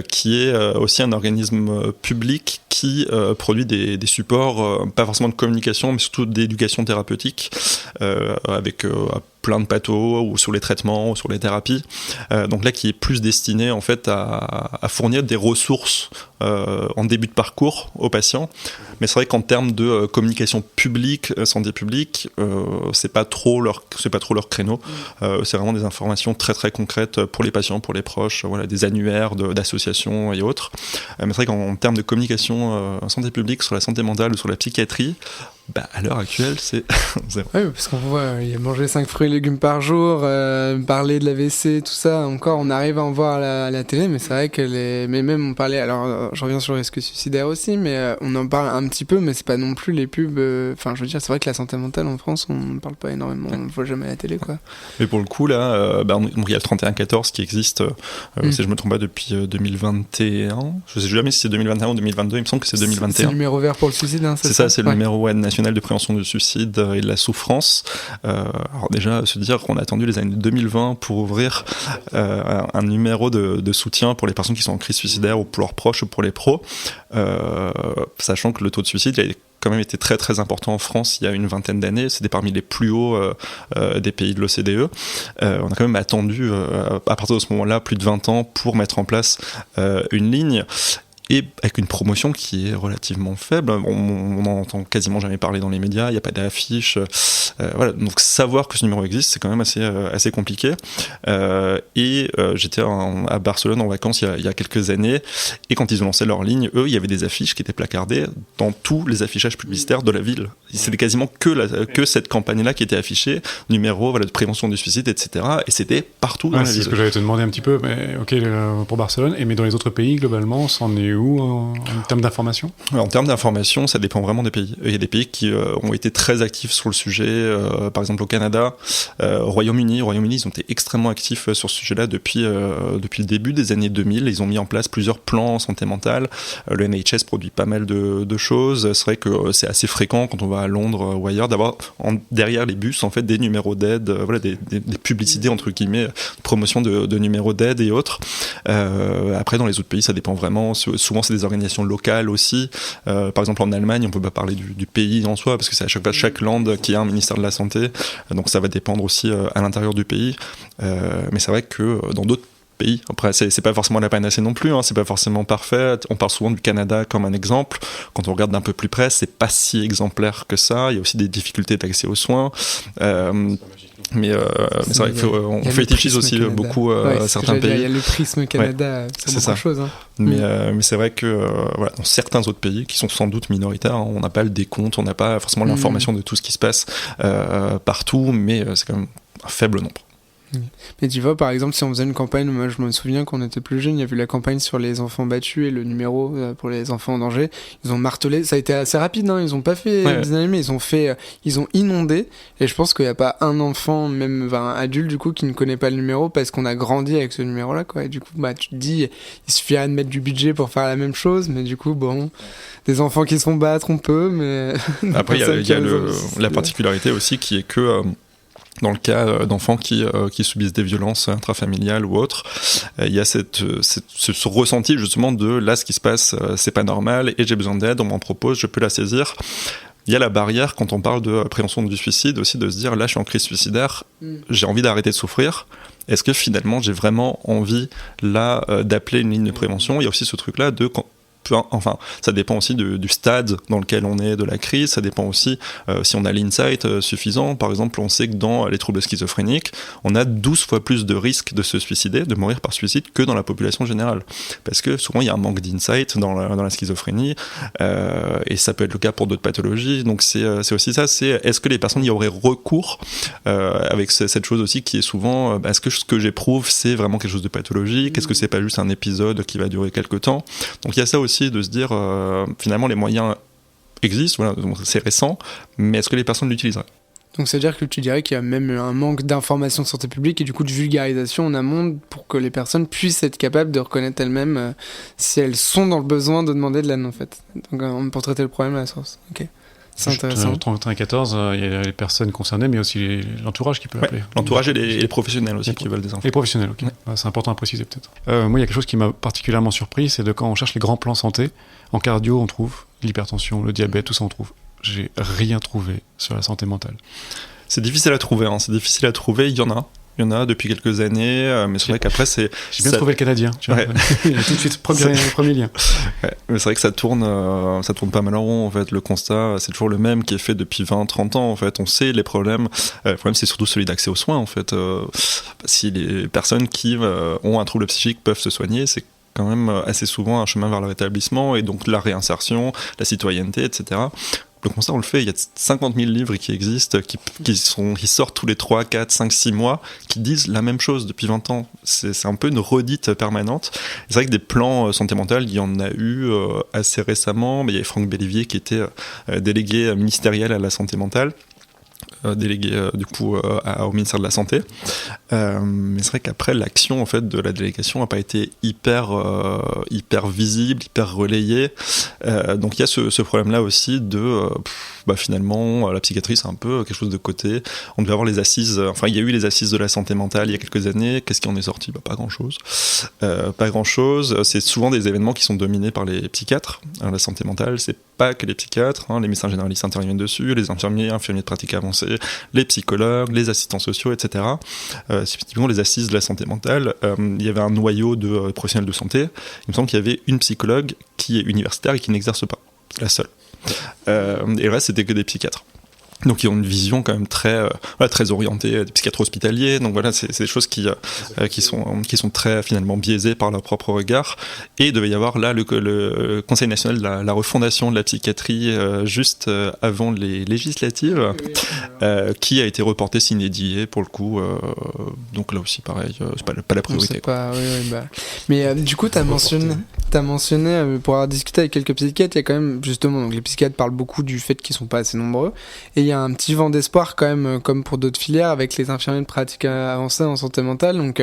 [SPEAKER 3] qui est aussi un organisme public qui produit des supports, pas forcément de communication, mais surtout d'éducation thérapeutique, avec plein de pathos, ou sur les traitements, ou sur les thérapies. Donc là, qui est plus destiné, en fait, à fournir des ressources en début de parcours aux patients. Mais c'est vrai qu'en termes de communication publique, santé publique, c'est pas trop leur créneau. C'est vraiment des informations très très concrètes pour les patients, pour les proches, voilà, des annuaires d'associations et autres. Mais c'est vrai qu'en termes de communication santé publique sur la santé mentale ou sur la psychiatrie, à l'heure actuelle, c'est zéro.
[SPEAKER 1] Oui, parce qu'on voit, il y a manger 5 fruits et légumes par jour, parler de l'AVC, tout ça, encore, on arrive à en voir à la télé, mais c'est vrai que mais même on parlait, alors je reviens sur le risque suicidaire aussi, mais on en parle un petit peu, mais c'est pas non plus les pubs, enfin je veux dire, c'est vrai que la santé mentale en France, on ne parle pas énormément, on ne voit jamais à la télé, quoi.
[SPEAKER 3] Mais pour le coup, là, il y a le 3114 qui existe, si je me trompe pas, depuis 2021, je sais jamais si c'est 2021 ou 2022, il me semble que c'est 2021.
[SPEAKER 1] C'est le numéro vert pour le suicide, hein,
[SPEAKER 3] c'est ça, c'est le numéro national de prévention du suicide et de la souffrance. Alors déjà, se dire qu'on a attendu les années 2020 pour ouvrir un numéro de soutien pour les personnes qui sont en crise suicidaire ou pour leurs proches ou pour les pros, sachant que le taux de suicide a quand même été très très important en France il y a une vingtaine d'années, c'était parmi les plus hauts des pays de l'OCDE. On a quand même attendu à partir de ce moment-là plus de 20 ans pour mettre en place une ligne, et avec une promotion qui est relativement faible. On n'en entend quasiment jamais parler dans les médias, il n'y a pas d'affiche. Voilà. Donc savoir que ce numéro existe, c'est quand même assez compliqué. J'étais à Barcelone en vacances il y a quelques années, et quand ils ont lancé leur ligne, eux, il y avait des affiches qui étaient placardées dans tous les affichages publicitaires de la ville. C'était quasiment que cette campagne-là qui était affichée, numéro de prévention du suicide, etc. Et c'était partout dans la ville.
[SPEAKER 2] C'est ce que j'allais te demander un petit peu, mais ok, pour Barcelone, mais dans les autres pays, globalement, c'en est où en termes d'information ?
[SPEAKER 3] En termes d'information, ça dépend vraiment des pays. Il y a des pays qui ont été très actifs sur le sujet, par exemple au Canada, au Royaume-Uni, ils ont été extrêmement actifs sur ce sujet-là depuis le début des années 2000. Ils ont mis en place plusieurs plans en santé mentale. Le NHS produit pas mal de choses. C'est vrai que c'est assez fréquent quand on va à Londres ou ailleurs d'avoir derrière les bus en fait des numéros d'aide, des publicités entre guillemets, promotion de numéros d'aide et autres. Après dans les autres pays, ça dépend vraiment. Souvent c'est des organisations locales aussi. Par exemple en Allemagne, on peut pas parler du pays en soi parce que c'est à chaque fois chaque land qui a un ministère de la santé, donc ça va dépendre aussi à l'intérieur du pays. Mais c'est vrai que dans d'autres pays, après c'est pas forcément la panacée non plus, c'est pas forcément parfait. On parle souvent du Canada comme un exemple. Quand on regarde d'un peu plus près, c'est pas si exemplaire que ça. Il y a aussi des difficultés d'accès aux soins. Mais c'est vrai qu'on fétichise aussi
[SPEAKER 1] Canada.
[SPEAKER 3] beaucoup certains pays.
[SPEAKER 1] Il y a le prisme Canada, c'est beaucoup de choses.
[SPEAKER 3] Mais c'est vrai que dans certains autres pays qui sont sans doute minoritaires, on n'a pas le décompte, on n'a pas forcément l'information de tout ce qui se passe partout, mais c'est quand même un faible nombre.
[SPEAKER 1] Mais tu vois, par exemple, si on faisait une campagne, moi je me souviens quand on était plus jeune, il y a eu la campagne sur les enfants battus et le numéro pour les enfants en danger. Ils ont martelé, ça a été assez rapide, hein, ils ont pas fait des années, mais ils ont inondé. Et je pense qu'il n'y a pas un enfant, même un adulte du coup, qui ne connaît pas le numéro parce qu'on a grandi avec ce numéro-là, quoi. Et du coup, tu te dis, il suffirait de mettre du budget pour faire la même chose, mais du coup, bon, des enfants qui se font battre, on peut, mais.
[SPEAKER 3] Après, il y a la particularité aussi qui est que. Dans le cas d'enfants qui subissent des violences intrafamiliales ou autres, il y a ce ressenti justement de là ce qui se passe c'est pas normal et j'ai besoin d'aide, on m'en propose, je peux la saisir. Il y a la barrière quand on parle de prévention du suicide aussi, de se dire là je suis en crise suicidaire, j'ai envie d'arrêter de souffrir. Est-ce que finalement j'ai vraiment envie là d'appeler une ligne de prévention? Il y a aussi ce truc là de enfin, ça dépend aussi du stade dans lequel on est de la crise, ça dépend aussi si on a l'insight suffisant. Par exemple, on sait que dans les troubles schizophréniques, on a 12 fois plus de risques de se suicider, de mourir par suicide, que dans la population générale. Parce que souvent, il y a un manque d'insight dans la schizophrénie, et ça peut être le cas pour d'autres pathologies. Donc c'est aussi ça, c'est est-ce que les personnes y auraient recours avec cette chose aussi qui est souvent, est-ce que ce que j'éprouve, c'est vraiment quelque chose de pathologique? Est-ce que c'est pas juste un épisode qui va durer quelques temps? Donc il y a ça aussi de se dire finalement les moyens existent, voilà, donc c'est récent, mais est-ce que les personnes l'utiliseraient?
[SPEAKER 1] Donc ça veut dire que tu dirais qu'il y a même un manque d'information de santé publique et du coup de vulgarisation en amont pour que les personnes puissent être capables de reconnaître elles-mêmes si elles sont dans le besoin de demander de l'aide en fait. Donc pour traiter le problème à la source. Ok. C'est intéressant.
[SPEAKER 2] Dans 3114, il y a les personnes concernées, mais aussi l'entourage qui peut appeler.
[SPEAKER 3] L'entourage et les professionnels aussi qui veulent des infos.
[SPEAKER 2] Les professionnels, ok. Ouais, c'est important à préciser peut-être. Moi, il y a quelque chose qui m'a particulièrement surpris, c'est de quand on cherche les grands plans santé, en cardio, on trouve l'hypertension, le diabète, tout ça on trouve. J'ai rien trouvé sur la santé mentale.
[SPEAKER 3] C'est difficile à trouver, il y en a depuis quelques années, mais c'est vrai qu'après c'est...
[SPEAKER 2] J'ai bien trouvé le Canadien, tu vois. Tout de suite, premier lien.
[SPEAKER 3] Ouais, mais c'est vrai que ça tourne pas mal en rond, en fait. Le constat, c'est toujours le même qui est fait depuis 20-30 ans, en fait. On sait les problèmes. Le problème, c'est surtout celui d'accès aux soins, en fait. Si les personnes qui ont un trouble psychique peuvent se soigner, c'est quand même assez souvent un chemin vers le rétablissement et donc la réinsertion, la citoyenneté, etc. Le constat, on le fait, il y a 50 000 livres qui existent, qui sortent tous les 3, 4, 5, 6 mois, qui disent la même chose depuis 20 ans. C'est un peu une redite permanente. C'est vrai que des plans santé mentale, il y en a eu assez récemment, mais il y avait Franck Bellivier qui était délégué ministériel à la santé mentale, délégué du coup au ministère de la Santé. Mais c'est vrai qu'après l'action en fait de la délégation n'a pas été hyper visible, hyper relayée. Donc il y a ce problème-là aussi de finalement la psychiatrie c'est un peu quelque chose de côté. On devait avoir les assises, il y a eu les assises de la santé mentale il y a quelques années. Qu'est-ce qui en est sorti? Pas grand-chose. Pas grand-chose. C'est souvent des événements qui sont dominés par les psychiatres. La santé mentale, c'est pas que les psychiatres, les médecins généralistes interviennent dessus, les infirmiers de pratique avancée, les psychologues, les assistants sociaux, etc. C'est typiquement les assises de la santé mentale. Il y avait un noyau de professionnels de santé. Il me semble qu'il y avait une psychologue qui est universitaire et qui n'exerce pas. C'est la seule. Et le reste, c'était que des psychiatres. Donc ils ont une vision quand même très orientée des psychiatres hospitaliers. Donc voilà, c'est des choses qui sont très finalement biaisées par leur propre regard. Et il devait y avoir là le Conseil national de la refondation de la psychiatrie juste avant les législatives, qui a été reporté sine die pour le coup. Donc là aussi pareil, c'est pas la priorité.
[SPEAKER 1] Mais du coup t'as mentionné pour avoir discuté avec quelques psychiatres, il y a quand même justement donc les psychiatres parlent beaucoup du fait qu'ils sont pas assez nombreux. Et il y a un petit vent d'espoir quand même, comme pour d'autres filières, avec les infirmiers de pratique avancée en santé mentale. Donc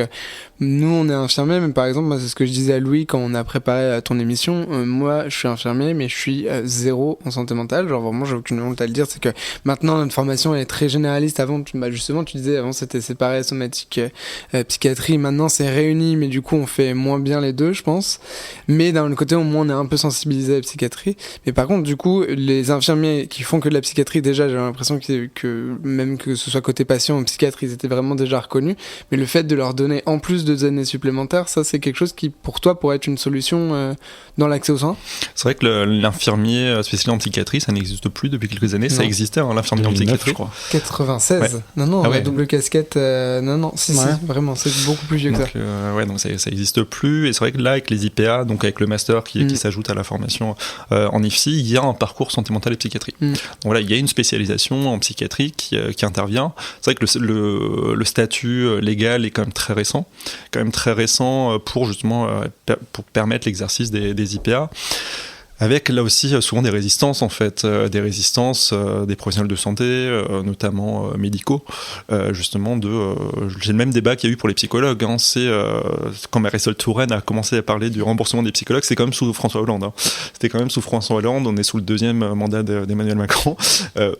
[SPEAKER 1] nous, on est infirmiers, mais par exemple, moi, c'est ce que je disais à Louis quand on a préparé ton émission. Moi, je suis infirmier, mais je suis zéro en santé mentale. Genre vraiment, j'ai aucune honte à le dire. C'est que maintenant, notre formation elle est très généraliste. Avant, justement, tu disais, avant c'était séparé, somatique, psychiatrie. Maintenant, c'est réuni, mais du coup, on fait moins bien les deux, je pense. Mais d'un autre côté, au moins, on est un peu sensibilisé à la psychiatrie. Mais par contre, du coup, les infirmiers qui font que de la psychiatrie, déjà, j'ai l'impression que même que ce soit côté patient ou psychiatre, ils étaient vraiment déjà reconnus. Mais le fait de leur donner en plus 2 années supplémentaires, ça, c'est quelque chose qui, pour toi, pourrait être une solution dans l'accès aux soins?
[SPEAKER 3] C'est vrai que l'infirmier spécialisé en psychiatrie, ça n'existe plus depuis quelques années. Non. Ça existait, l'infirmier en psychiatrie, je crois.
[SPEAKER 1] 96. Ouais. Non, la double casquette. Si, vraiment, c'est beaucoup plus vieux que ça.
[SPEAKER 3] Donc ça existe plus. Et c'est vrai que là, avec les IPA, donc avec le master qui s'ajoute à la formation en IFSI, il y a un parcours santé mentale et psychiatrie. Donc voilà, il y a une spécialisation consultation en psychiatrie qui intervient. C'est vrai que le statut légal est quand même très récent pour justement pour permettre l'exercice des IPA. Avec là aussi souvent des résistances en fait, des professionnels de santé, notamment médicaux, justement j'ai le même débat qu'il y a eu pour les psychologues. C'est quand Marisol Touraine a commencé à parler du remboursement des psychologues, c'est quand même sous François Hollande. C'était quand même sous François Hollande. On est sous le deuxième mandat d'Emmanuel Macron.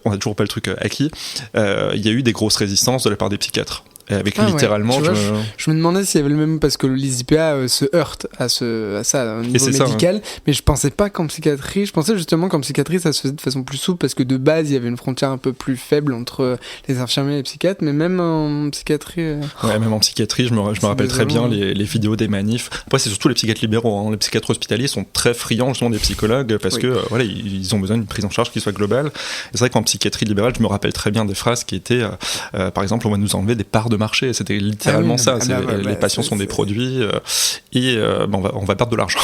[SPEAKER 3] On n'a toujours pas le truc acquis. Il y a eu des grosses résistances de la part des psychiatres. Avec littéralement.
[SPEAKER 1] Ouais. Je me demandais s'il y avait le même, parce que les IPA se heurtent à ça au niveau médical, mais je pensais pas qu'en psychiatrie, je pensais justement qu'en psychiatrie ça se faisait de façon plus souple, parce que de base il y avait une frontière un peu plus faible entre les infirmiers et les psychiatres, mais même en psychiatrie.
[SPEAKER 3] Ouais, même en psychiatrie, je me rappelle très bien les vidéos des manifs. Après, c'est surtout les psychiatres libéraux. Les psychiatres hospitaliers sont très friands justement des psychologues parce que ils ont besoin d'une prise en charge qui soit globale. Et c'est vrai qu'en psychiatrie libérale, je me rappelle très bien des phrases qui étaient, par exemple, on va nous enlever des parts de marché. C'était littéralement ça. Les patients sont des produits et on va perdre de l'argent.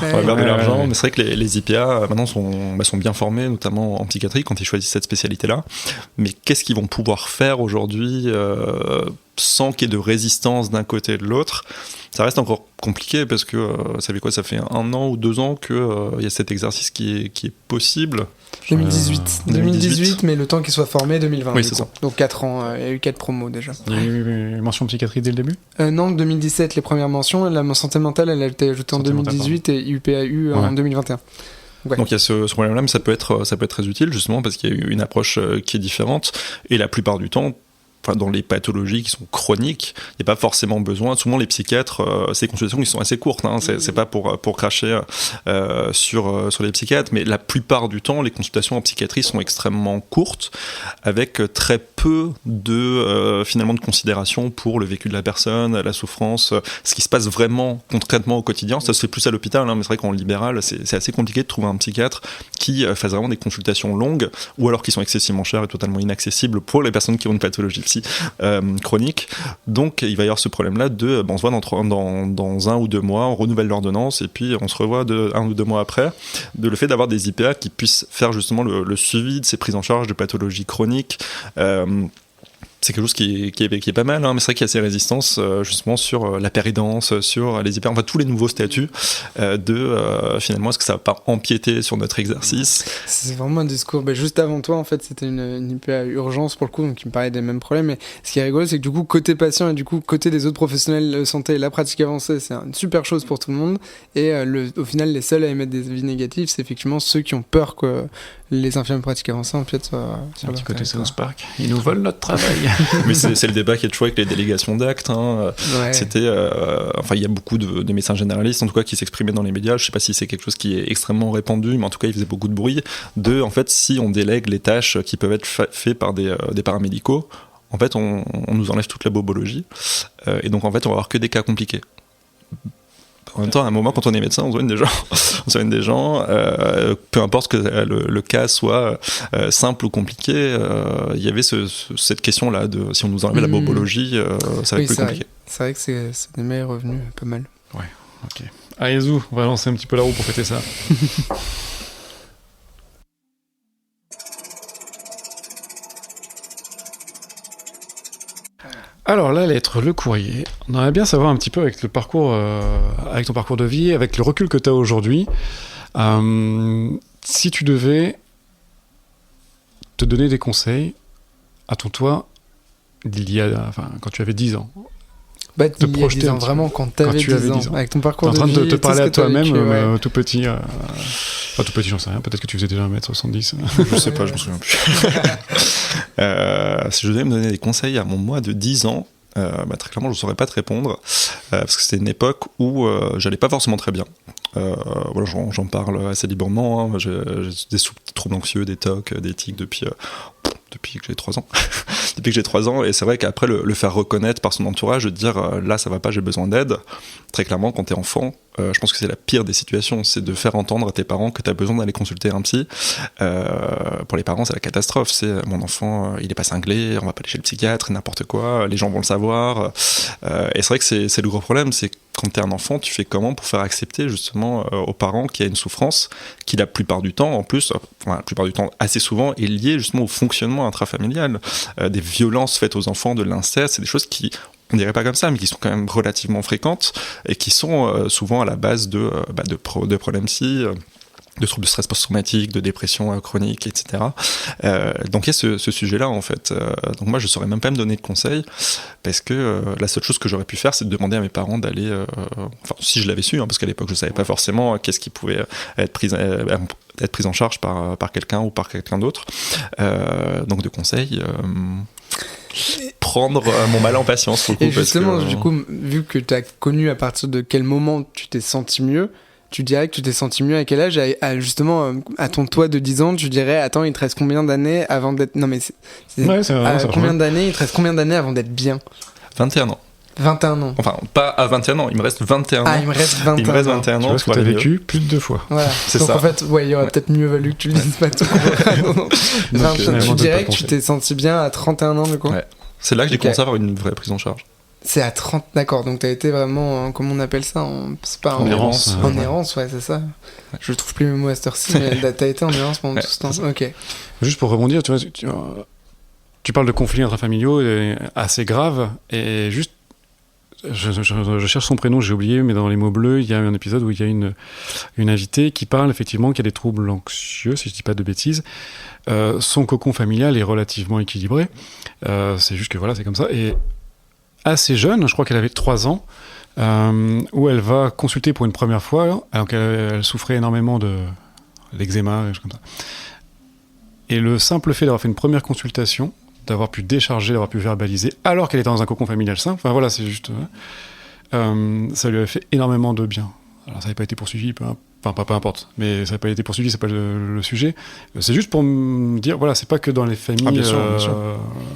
[SPEAKER 3] On va perdre de l'argent. Mais c'est vrai que les IPA maintenant sont bien formés, notamment en psychiatrie, quand ils choisissent cette spécialité-là. Mais qu'est-ce qu'ils vont pouvoir faire aujourd'hui sans qu'il y ait de résistance d'un côté et de l'autre? Ça reste encore compliqué parce que ça fait 1 an ou 2 ans qu'il y a cet exercice qui est possible.
[SPEAKER 1] 2018, mais le temps qu'il soit formé, 2020.
[SPEAKER 3] Oui, c'est ça.
[SPEAKER 1] Donc 4 ans, il y a eu 4 promos déjà.
[SPEAKER 2] Il y a eu une mention psychiatrie dès le début ?
[SPEAKER 1] Non, 2017, les premières mentions. La santé mentale, elle a été ajoutée en 2018 et UPAU en 2021. Ouais.
[SPEAKER 3] Donc il y a ce problème-là, mais ça peut être très utile justement parce qu'il y a eu une approche qui est différente et la plupart du temps, dans les pathologies qui sont chroniques, il n'y a pas forcément besoin. Souvent, les psychiatres, c'est des consultations qui sont assez courtes. C'est pas pour cracher sur les psychiatres, mais la plupart du temps, les consultations en psychiatrie sont extrêmement courtes, avec très peu finalement de considération pour le vécu de la personne, la souffrance, ce qui se passe vraiment concrètement au quotidien. Ça se fait plus à l'hôpital, mais c'est vrai qu'en libéral, c'est assez compliqué de trouver un psychiatre qui fasse vraiment des consultations longues, ou alors qui sont excessivement chères et totalement inaccessibles pour les personnes qui ont une pathologie chronique. Donc il va y avoir ce problème-là on se voit dans 1 ou 2 mois, on renouvelle l'ordonnance et puis on se revoit 1 ou 2 mois après. Le fait d'avoir des IPA qui puissent faire justement le suivi de ces prises en charge de pathologies chroniques, c'est quelque chose qui est pas mal, mais c'est vrai qu'il y a ces résistances justement sur la péridance, sur les IPA, tous les nouveaux statuts finalement est-ce que ça va pas empiéter sur notre exercice.
[SPEAKER 1] C'est vraiment un discours, juste avant toi en fait c'était une IPA urgence pour le coup, donc il me parlait des mêmes problèmes, mais ce qui est rigolo c'est que du coup côté patient et du coup côté des autres professionnels de santé, la pratique avancée c'est une super chose pour tout le monde et au final les seuls à émettre des avis négatifs c'est effectivement ceux qui ont peur que les infirmiers pratiques avancées empiètent sur
[SPEAKER 2] un petit côté South Park, ils nous volent notre travail.
[SPEAKER 3] Mais c'est le débat qui est toujours avec les délégations d'actes. C'était, il y a beaucoup de médecins généralistes, en tout cas, qui s'exprimaient dans les médias. Je ne sais pas si c'est quelque chose qui est extrêmement répandu, mais en tout cas, ils faisaient beaucoup de bruit. En fait, si on délègue les tâches qui peuvent être faites par des paramédicaux, en fait, on nous enlève toute la bobologie. Et donc, en fait, on va avoir que des cas compliqués. En même temps, à un moment, quand on est médecin, on soigne des gens. Peu importe que le cas soit simple ou compliqué, il y avait cette question-là de si on nous enlevait la bobologie, ça va être plus compliqué.
[SPEAKER 1] C'est vrai que c'est des meilleurs revenus, pas mal.
[SPEAKER 2] Ouais, ok. Allez, Zou, on va lancer un petit peu la roue pour fêter ça. Alors la lettre, le courrier, on aimerait bien savoir un petit peu avec ton parcours de vie, avec le recul que tu as aujourd'hui, si tu devais te donner des conseils à ton toi quand tu avais 10 ans.
[SPEAKER 1] Te projeter 10 ans, vraiment quand tu avais 10 ans, avec ton parcours de vie.
[SPEAKER 2] T'es en train de te parler à toi-même, tout petit. Pas tout petit, j'en sais rien. Peut-être que tu faisais déjà 1m70.
[SPEAKER 3] Je sais pas, je me souviens plus. Si je devais me donner des conseils à mon moi de 10 ans, très clairement, je ne saurais pas te répondre. Parce que c'était une époque où j'allais pas forcément très bien. J'en parle assez librement. J'ai des troubles anxieux, des TOC, des tics depuis que j'ai 3 ans. Depuis que j'ai 3 ans, et c'est vrai qu'après le faire reconnaître par son entourage, de dire là ça va pas, j'ai besoin d'aide, très clairement quand t'es enfant, je pense que c'est la pire des situations, c'est de faire entendre à tes parents que t'as besoin d'aller consulter un psy. Pour les parents c'est la catastrophe, c'est mon enfant il est pas cinglé, on va pas aller chez le psychiatre, n'importe quoi, les gens vont le savoir, et c'est vrai que c'est le gros problème, c'est quand t'es un enfant, tu fais comment pour faire accepter justement aux parents qu'il y a une souffrance qui la plupart du temps, en plus, la plupart du temps assez souvent, est liée justement au fonctionnement intrafamilial, des violences faites aux enfants, de l'inceste, c'est des choses qui, on dirait pas comme ça, mais qui sont quand même relativement fréquentes et qui sont souvent à la base de problèmes psy, de troubles de stress post-traumatique, de dépression chronique, etc. Donc il y a ce sujet-là en fait. Donc moi je saurais même pas me donner de conseils parce que la seule chose que j'aurais pu faire c'est de demander à mes parents d'aller, enfin si je l'avais su, parce qu'à l'époque je savais pas forcément qu'est-ce qui pouvait être pris en charge par quelqu'un ou par quelqu'un d'autre. Donc de conseils. Prendre mon mal en patience pour le coup.
[SPEAKER 1] Et justement,
[SPEAKER 3] parce que,
[SPEAKER 1] du coup, vu que tu as connu à partir de quel moment tu t'es senti mieux, tu dirais que tu t'es senti mieux à quel âge? Justement, à ton toi de 10 ans, tu dirais, attends, il te reste combien d'années avant d'être... Non mais combien d'années, il te reste combien d'années avant d'être bien?
[SPEAKER 3] 21 ans.
[SPEAKER 1] 21 ans.
[SPEAKER 3] Enfin, pas à 21 ans, il me reste 21 ans.
[SPEAKER 1] Ah, il me reste 21 ans.
[SPEAKER 3] Il me reste 21 ans.
[SPEAKER 2] Tu vois ce que t'as vécu plus de 2 fois.
[SPEAKER 1] Voilà.
[SPEAKER 3] C'est
[SPEAKER 1] donc
[SPEAKER 3] ça.
[SPEAKER 1] en fait, il aurait peut-être mieux valu que tu le dises pas tout. Tu dirais que tu t'es senti bien à 31 ans, du coup?
[SPEAKER 3] Ouais. C'est là que j'ai commencé à avoir une vraie prise en charge.
[SPEAKER 1] C'est à 30, d'accord, donc t'as été vraiment, comment on appelle ça, c'est pas
[SPEAKER 3] en errance.
[SPEAKER 1] En errance, ouais, c'est ça. Ouais. Je trouve plus mes mots à cette heure-ci, mais t'as été en errance pendant tout ce temps. Ok.
[SPEAKER 2] Juste pour rebondir, tu parles de conflits intrafamiliaux assez graves, et juste, je cherche son prénom, j'ai oublié, mais dans Les mots bleus, il y a un épisode où il y a une invitée qui parle effectivement qu'il y a des troubles anxieux, si je dis pas de bêtises. Son cocon familial est relativement équilibré. C'est juste que voilà, c'est comme ça. Et assez jeune, je crois qu'elle avait 3 ans, où elle va consulter pour une première fois, alors qu'elle souffrait énormément d'eczéma, des choses comme ça. Et le simple fait d'avoir fait une première consultation, d'avoir pu décharger, d'avoir pu verbaliser, alors qu'elle était dans un cocon familial sain, enfin voilà, c'est juste... ça lui avait fait énormément de bien. Alors ça n'avait pas été poursuivi, peu importe, mais ça n'a pas été poursuivi, c'est pas le sujet. C'est juste pour me dire, voilà, c'est pas que dans les familles...
[SPEAKER 3] Bien sûr.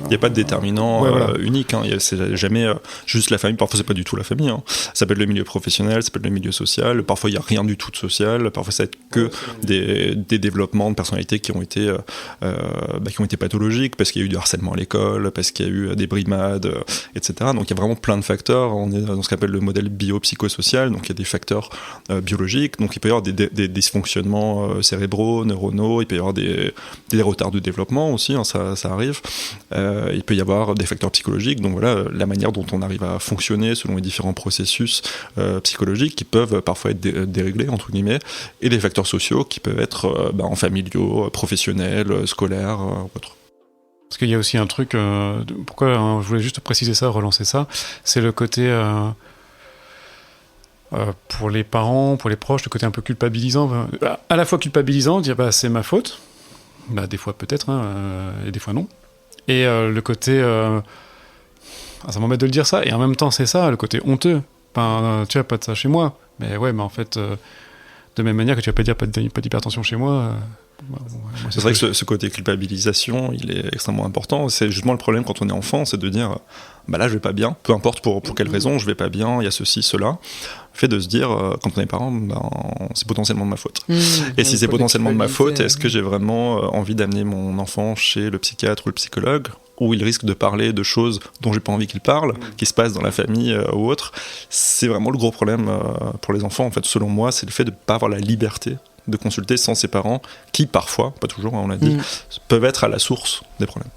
[SPEAKER 3] Il n'y a pas de déterminant unique, c'est jamais juste la famille, parfois c'est pas du tout la famille. Ça peut être le milieu professionnel, ça peut être le milieu social, parfois il n'y a rien du tout de social, parfois ça peut être que des développements de personnalité qui ont été pathologiques, parce qu'il y a eu du harcèlement à l'école, parce qu'il y a eu des brimades, etc. Donc il y a vraiment plein de facteurs, on est dans ce qu'on appelle le modèle biopsychosocial, donc il y a des facteurs biologiques, donc il peut y avoir des dysfonctionnements cérébraux, neuronaux, il peut y avoir des retards de développement aussi, ça arrive. Il peut y avoir des facteurs psychologiques, donc voilà, la manière dont on arrive à fonctionner selon les différents processus psychologiques qui peuvent parfois être déréglés, entre guillemets, et des facteurs sociaux qui peuvent être en familiaux, professionnels, scolaires, autres.
[SPEAKER 2] Parce qu'il y a aussi un truc, pourquoi je voulais juste préciser ça, relancer ça, c'est le côté... pour les parents, pour les proches, le côté un peu culpabilisant, à la fois culpabilisant, dire c'est ma faute, des fois peut-être, et des fois non, et le côté, ça m'embête de le dire ça, et en même temps c'est ça, le côté honteux, tu vas pas de ça chez moi, mais ouais, mais en fait, de même manière que tu vas pas dire pas d'hypertension chez moi.
[SPEAKER 3] C'est vrai que ce côté culpabilisation, il est extrêmement important. C'est justement le problème quand on est enfant, c'est de dire là je vais pas bien, peu importe pour quelle raison, je vais pas bien, il y a ceci, cela. Le fait de se dire, quand on est parent, c'est potentiellement de ma faute. Et si c'est potentiellement de ma faute, est-ce que j'ai vraiment envie d'amener mon enfant chez le psychiatre ou le psychologue, où il risque de parler de choses dont j'ai pas envie qu'il parle, qui se passent dans la famille ou autre? C'est vraiment le gros problème pour les enfants, en fait, selon moi, c'est le fait de pas avoir la liberté de consulter sans ses parents, qui parfois, pas toujours, on l'a dit, peuvent être à la source des problèmes.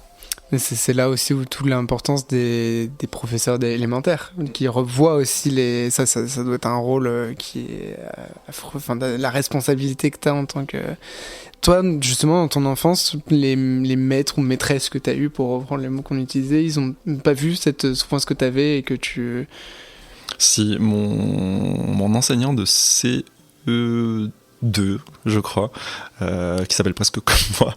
[SPEAKER 1] Mais c'est là aussi où toute l'importance des professeurs élémentaires, qui revoient aussi ça doit être un rôle qui est la responsabilité que tu as en tant que... Toi, justement, dans ton enfance, les maîtres ou maîtresses que tu as eu, pour reprendre les mots qu'on utilisait, ils ont pas vu cette souffrance que tu avais et que tu...
[SPEAKER 3] Si, mon enseignant de CE2, je crois, qui s'appelle presque comme moi.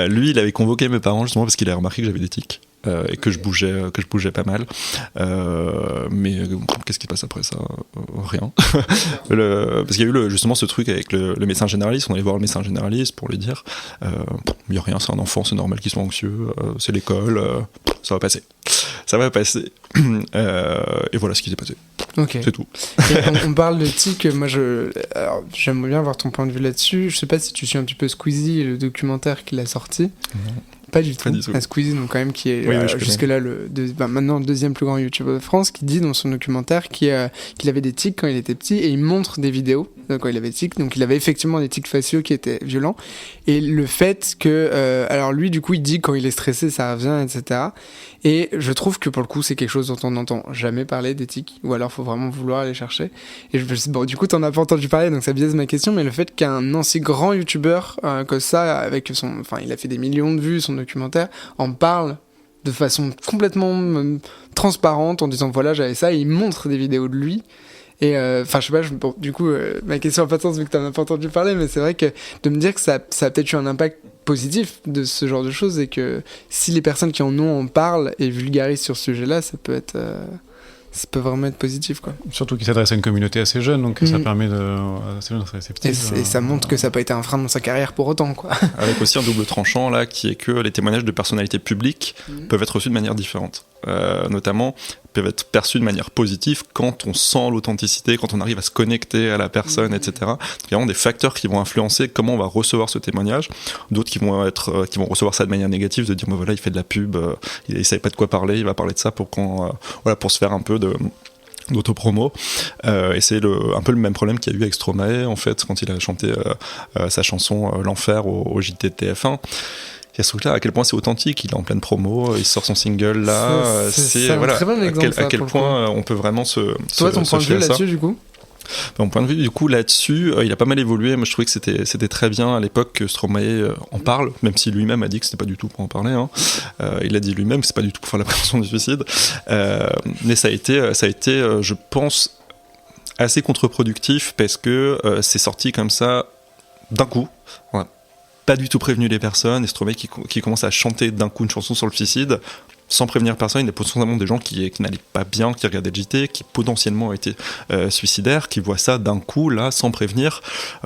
[SPEAKER 3] Lui, il avait convoqué mes parents justement parce qu'il a remarqué que j'avais des tics et que je bougeais pas mal. Mais qu'est-ce qui se passe après ça? Rien. Parce qu'il y a eu justement ce truc avec le médecin généraliste. On allait voir le médecin généraliste pour lui dire il n'y a rien, c'est un enfant, c'est normal qu'il soit anxieux, c'est l'école, ça va passer. Ça va passer. Et voilà ce qui s'est passé.
[SPEAKER 1] Okay.
[SPEAKER 3] C'est tout.
[SPEAKER 1] On parle de tics. Moi, j'aimerais bien avoir ton point de vue là-dessus. Je sais pas si tu suis un petit peu Squeezie, le documentaire qu'il a sorti. Pas du tout.
[SPEAKER 3] Pas du tout.
[SPEAKER 1] À Squeezie, donc quand même, qui est
[SPEAKER 3] Oui, je connais.
[SPEAKER 1] jusque-là maintenant le deuxième plus grand YouTuber de France, qui dit dans son documentaire qu'il avait des tics quand il était petit, et il montre des vidéos quand il avait des tics. Donc il avait effectivement des tics faciaux qui étaient violents. Et le fait que... alors lui, du coup, il dit quand il est stressé, ça revient, etc. Et je trouve que pour le coup, c'est quelque chose dont on n'entend jamais parler des tics, ou alors faut vraiment vouloir aller chercher. Et bon, du coup, t'en as pas entendu parler, donc ça biaise ma question, mais le fait qu'un aussi grand youtubeur que ça, avec il a fait des millions de vues, son documentaire, en parle de façon complètement transparente, en disant voilà, j'avais ça, et il montre des vidéos de lui. Et je sais pas, bon, du coup, ma question a pas de sens vu que t'en as pas entendu parler, mais c'est vrai que de me dire que ça a peut-être eu un impact positif de ce genre de choses, et que si les personnes qui en ont en parlent et vulgarisent sur ce sujet-là, ça peut vraiment être positif, quoi.
[SPEAKER 2] Surtout qu'il s'adresse à une communauté assez jeune, donc ça permet assez jeune, réceptif.
[SPEAKER 1] Et ça montre que ça n'a pas été un frein dans sa carrière pour autant, quoi.
[SPEAKER 3] Avec aussi un double tranchant là, qui est que les témoignages de personnalités publiques peuvent être reçus de manière différente. Notamment, peuvent être perçus de manière positive quand on sent l'authenticité, quand on arrive à se connecter à la personne, etc. Donc, il y a vraiment des facteurs qui vont influencer comment on va recevoir ce témoignage. D'autres qui vont recevoir ça de manière négative, de dire voilà, il fait de la pub, il savait pas de quoi parler, il va parler de ça pour se faire un peu d'autopromo. Et c'est un peu le même problème qu'il y a eu avec Stromae, en fait, quand il a chanté sa chanson L'Enfer au JT de TF1. Il y a ce truc-là, à quel point c'est authentique, il est en pleine promo, il sort son single là,
[SPEAKER 1] c'est un très bon exemple,
[SPEAKER 3] à quel point on peut vraiment se
[SPEAKER 1] Toi, ton point de vue là-dessus, du coup?
[SPEAKER 3] Mon point de vue, du coup, là-dessus, il a pas mal évolué. Moi, je trouvais que c'était très bien à l'époque que Stromae en parle, même si lui-même a dit que c'était pas du tout pour en parler. Hein. Il a dit lui-même que c'est pas du tout pour faire la prévention du suicide. Mais ça a été, je pense, assez contre-productif parce que c'est sorti comme ça d'un coup. On a pas du tout prévenu les personnes, et Stromae qui commence à chanter d'un coup une chanson sur le suicide sans prévenir personne. Il y a potentiellement des gens qui n'allaient pas bien, qui regardaient le JT, qui potentiellement étaient suicidaires, qui voient ça d'un coup, là, sans prévenir.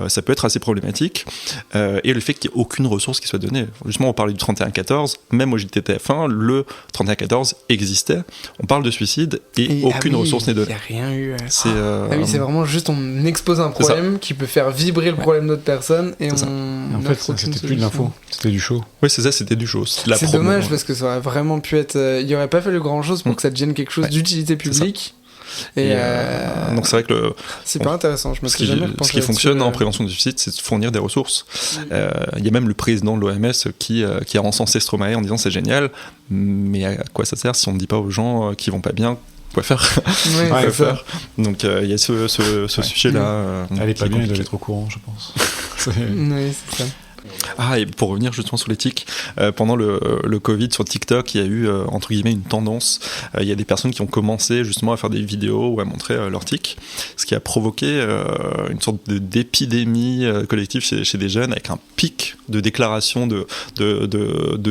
[SPEAKER 3] Ça peut être assez problématique. Et le fait qu'il n'y ait aucune ressource qui soit donnée. Justement, on parlait du 3114, même au JT TF1, le 3114 existait. On parle de suicide et aucune ressource n'est donnée.
[SPEAKER 1] Il n'y a rien eu.
[SPEAKER 3] C'est
[SPEAKER 1] vraiment juste, on expose un problème qui peut faire vibrer le problème d'autres personnes, et
[SPEAKER 2] en fait, c'était plus de l'info, c'était du show.
[SPEAKER 3] Oui, c'est ça, c'était du show.
[SPEAKER 1] C'est dommage, parce que ça aurait vraiment pu être... il n'y aurait pas fallu grand-chose pour que ça devienne quelque chose d'utilité publique. Et
[SPEAKER 3] donc c'est vrai que
[SPEAKER 1] c'est pas intéressant. Je me suis jamais
[SPEAKER 3] ce qui fonctionne en prévention du suicide, c'est de fournir des ressources. Il y a même le président de l'OMS qui a encensé Stromae en disant c'est génial, mais à quoi ça sert si on ne dit pas aux gens qui vont pas bien quoi faire. Donc il y a ce sujet-là.
[SPEAKER 2] Elle est pas bien, il doit être au courant, je pense.
[SPEAKER 1] Oui, c'est ça.
[SPEAKER 3] Ah, et pour revenir justement sur l'éthique, pendant le Covid sur TikTok, il y a eu entre guillemets une tendance. Il y a des personnes qui ont commencé justement à faire des vidéos ou à montrer leur tic, ce qui a provoqué une sorte d'épidémie collective chez des jeunes, avec un pic de déclaration de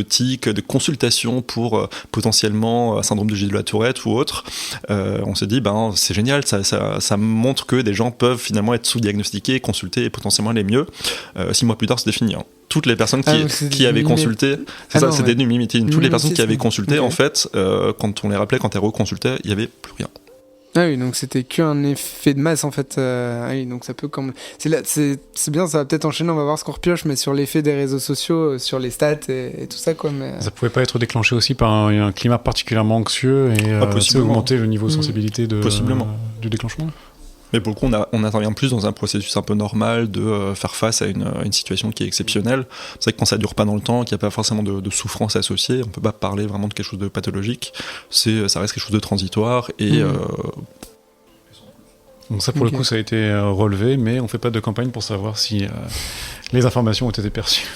[SPEAKER 3] tic, de consultation pour potentiellement syndrome de Gilles de la Tourette ou autre. On s'est dit c'est génial, ça montre que des gens peuvent finalement être sous-diagnostiqués, consultés et potentiellement aller mieux. 6 mois plus tard, c'est défini. Toutes les personnes qui avaient consulté, c'était du mimétisme. Toutes les personnes qui avaient consulté, en fait, quand on les rappelait, quand elles reconsultaient, il n'y avait plus rien.
[SPEAKER 1] Ah oui, donc c'était qu'un effet de masse, en fait. Oui, donc ça peut comme... C'est bien, ça va peut-être enchaîner, on va voir ce qu'on repioche, mais sur l'effet des réseaux sociaux, sur les stats et tout ça, quoi. Mais...
[SPEAKER 2] Ça pouvait pas être déclenché aussi par un climat particulièrement anxieux et augmenter le niveau de sensibilité du déclenchement.
[SPEAKER 3] Mais pour le coup, on intervient plus dans un processus un peu normal de faire face à une situation qui est exceptionnelle. C'est vrai que quand ça dure pas dans le temps, qu'il n'y a pas forcément de souffrance associée, on peut pas parler vraiment de quelque chose de pathologique. Ça reste quelque chose de transitoire et...
[SPEAKER 2] Donc ça, pour le coup, ça a été relevé, mais on fait pas de campagne pour savoir si les informations ont été perçues.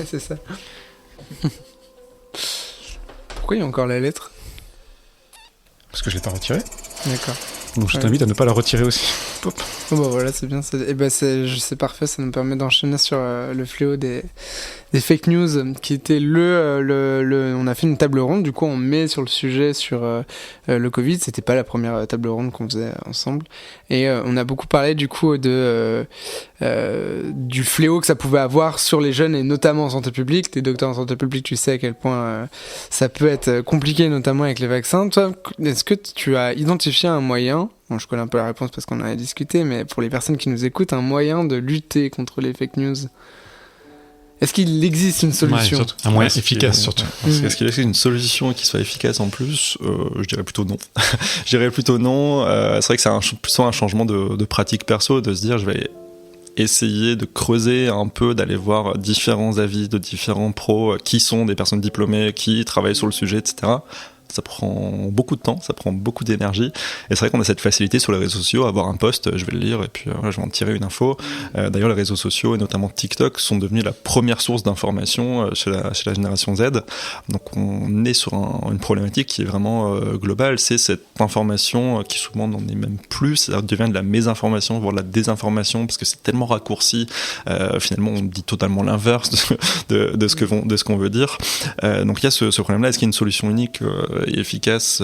[SPEAKER 1] C'est ça. Pourquoi il y a encore la lettre ?
[SPEAKER 2] Parce que je l'ai pas retirée.
[SPEAKER 1] D'accord.
[SPEAKER 2] Donc je t'invite à ne pas la retirer aussi.
[SPEAKER 1] Bon, voilà, c'est bien. C'est parfait, ça nous permet d'enchaîner sur le fléau des fake news, qui était on a fait une table ronde, du coup on met sur le sujet sur le Covid. C'était pas la première table ronde qu'on faisait ensemble, et on a beaucoup parlé du coup du fléau que ça pouvait avoir sur les jeunes, et notamment en santé publique. T'es docteur en santé publique, tu sais à quel point ça peut être compliqué, notamment avec les vaccins. Toi, est-ce que tu as identifié un moyen, bon, je connais un peu la réponse parce qu'on en a discuté, mais pour les personnes qui nous écoutent, un moyen de lutter contre les fake news? Est-ce qu'il existe une solution?
[SPEAKER 2] Un moyen efficace, surtout.
[SPEAKER 3] Est-ce qu'il existe une solution qui soit efficace en plus? Je dirais plutôt non. Je dirais plutôt non. C'est vrai que c'est plutôt un changement de pratique perso, de se dire je vais essayer de creuser un peu, d'aller voir différents avis de différents pros, qui sont des personnes diplômées, qui travaillent sur le sujet, etc. Ça prend beaucoup de temps, ça prend beaucoup d'énergie. Et c'est vrai qu'on a cette facilité sur les réseaux sociaux, avoir un post, je vais le lire et puis je vais en tirer une info. D'ailleurs, les réseaux sociaux et notamment TikTok sont devenus la première source d'information chez la génération Z. Donc on est sur une problématique qui est vraiment globale. C'est cette information qui souvent n'en est même plus, ça devient de la mésinformation, voire de la désinformation, parce que c'est tellement raccourci. Finalement, on dit totalement l'inverse de ce qu'on veut dire. Donc il y a ce problème-là. Est-ce qu'il y a une solution unique et efficace?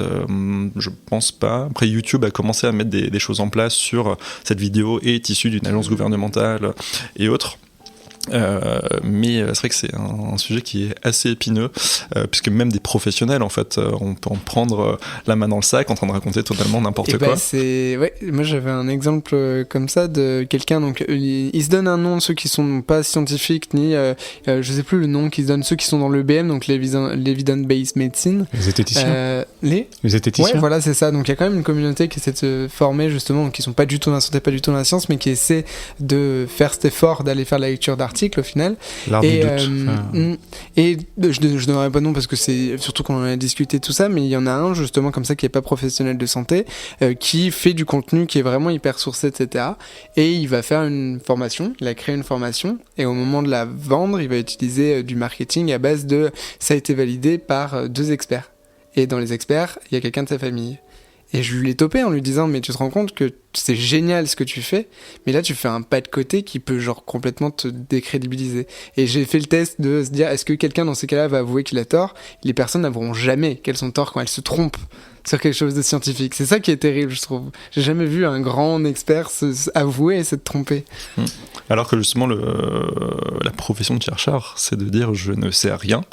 [SPEAKER 3] Je pense pas. Après, YouTube a commencé à mettre des choses en place sur cette vidéo est issue d'une agence gouvernementale et autres. Mais c'est vrai que c'est un sujet qui est assez épineux, puisque même des professionnels, en fait, on peut en prendre la main dans le sac en train de raconter totalement n'importe quoi.
[SPEAKER 1] Moi j'avais un exemple comme ça de quelqu'un, donc il se donne un nom, ceux qui sont pas scientifiques ni je sais plus le nom qu'ils se donnent, ceux qui sont dans l'EBM, donc l'Evidence-Based Medicine.
[SPEAKER 2] Les zététiciens.
[SPEAKER 1] Les zététiciens. Ouais, voilà, c'est ça. Donc il y a quand même une communauté qui essaie de se former justement, qui sont pas du tout dans la santé, pas du tout dans la science, mais qui essaie de faire cet effort d'aller faire de la lecture d'articles au final.
[SPEAKER 2] L'art du doute.
[SPEAKER 1] Et je donnerai pas de nom parce que c'est surtout qu'on en a discuté tout ça, mais il y en a un justement comme ça qui est pas professionnel de santé, qui fait du contenu qui est vraiment hyper sourcé, etc. Et il va faire une formation, il a créé une formation, et au moment de la vendre, il va utiliser du marketing à base de ça a été validé par 2 experts. Et dans les experts, il y a quelqu'un de sa famille. Et je l'ai topé en lui disant mais tu te rends compte que c'est génial ce que tu fais, mais là tu fais un pas de côté qui peut genre complètement te décrédibiliser. Et j'ai fait le test de se dire est-ce que quelqu'un dans ces cas-là va avouer qu'il a tort? Les personnes n'avoueront jamais qu'elles sont tort quand elles se trompent sur quelque chose de scientifique. C'est ça qui est terrible, je trouve. J'ai jamais vu un grand expert avouer et s'être trompé.
[SPEAKER 3] Alors que justement la profession de chercheur, c'est de dire je ne sais rien,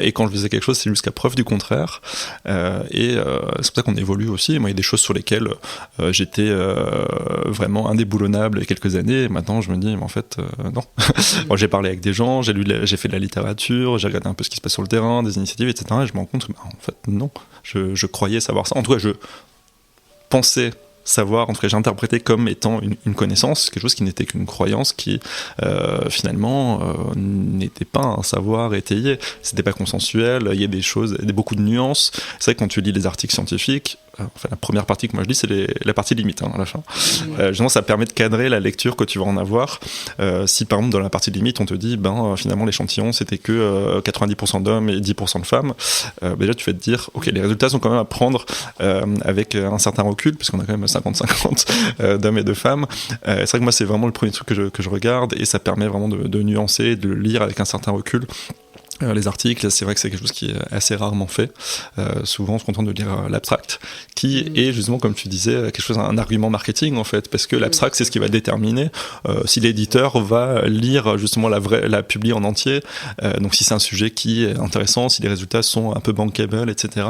[SPEAKER 3] et quand je disais quelque chose c'est jusqu'à preuve du contraire, et c'est pour ça qu'on évolue aussi. Moi il y a des choses sur lesquelles j'étais vraiment indéboulonnable il y a quelques années, et maintenant je me dis mais en fait non. Moi, j'ai parlé avec des gens, j'ai fait de la littérature, j'ai regardé un peu ce qui se passe sur le terrain, des initiatives, etc., et je me rends compte que en fait non, je croyais savoir ça, en tout cas je pensais savoir, en tout cas j'interprétais comme étant une connaissance, quelque chose qui n'était qu'une croyance qui finalement n'était pas un savoir étayé, c'était pas consensuel, il y a des choses, beaucoup de nuances. C'est vrai que quand tu lis les articles scientifiques, enfin la première partie que moi je lis c'est la partie limite à la fin. Justement ça permet de cadrer la lecture que tu vas en avoir. Si par exemple dans la partie limite on te dit finalement l'échantillon c'était que 90% d'hommes et 10% de femmes, déjà tu vas te dire ok les résultats sont quand même à prendre avec un certain recul puisqu'on a quand même 50-50 d'hommes et de femmes. C'est vrai que moi c'est vraiment le premier truc que je regarde, et ça permet vraiment de nuancer, de lire avec un certain recul les articles. C'est vrai que c'est quelque chose qui est assez rarement fait. Souvent on se contente de lire l'abstract, qui est justement comme tu disais quelque chose, un argument marketing en fait, parce que l'abstract c'est ce qui va déterminer si l'éditeur va lire justement la publier en entier, donc si c'est un sujet qui est intéressant, si les résultats sont un peu bankable, etc.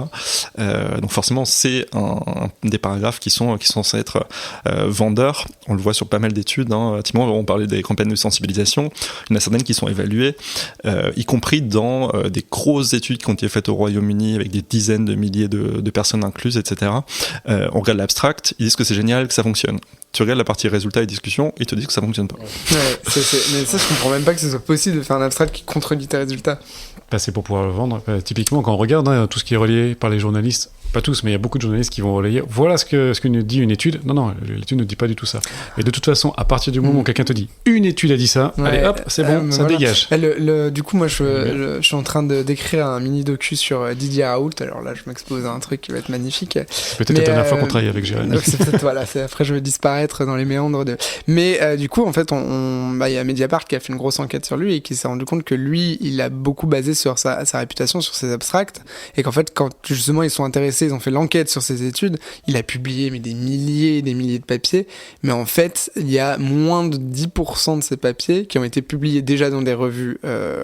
[SPEAKER 3] Donc forcément c'est un des paragraphes qui sont censés être vendeurs. On le voit sur pas mal d'études, Timon, on parlait des campagnes de sensibilisation, il y en a certaines qui sont évaluées, y compris dans des grosses études qui ont été faites au Royaume-Uni avec des dizaines de milliers de personnes incluses, etc. On regarde l'abstract, ils disent que c'est génial, que ça fonctionne. Tu regardes la partie résultats et discussions, ils te disent que ça fonctionne pas.
[SPEAKER 1] Mais ça, je comprends même pas que ce soit possible de faire un abstract qui contredit tes résultats.
[SPEAKER 2] C'est pour pouvoir le vendre. Typiquement, quand on regarde tout ce qui est relayé par les journalistes, pas tous, mais il y a beaucoup de journalistes qui vont relayer. Voilà ce que nous dit une étude. Non, l'étude ne dit pas du tout ça. Et de toute façon, à partir du moment où quelqu'un te dit une étude a dit ça, allez hop, c'est bon, ça dégage.
[SPEAKER 1] Du coup, moi, je suis en train d'écrire un mini docu sur Didier Raoult. Alors là, je m'expose à un truc qui va être magnifique.
[SPEAKER 2] C'est peut-être la dernière fois qu'on travaille avec Jérémy.
[SPEAKER 1] C'est peut-être, après, je vais disparaître dans les méandres de. Mais du coup, en fait, il y a Mediapart qui a fait une grosse enquête sur lui et qui s'est rendu compte que lui, il a beaucoup basé sur sa réputation, sur ses abstracts, et qu'en fait, quand justement ils sont intéressés, ils ont fait l'enquête sur ses études, il a publié des milliers et des milliers de papiers, mais en fait, il y a moins de 10% de ces papiers qui ont été publiés déjà dans des revues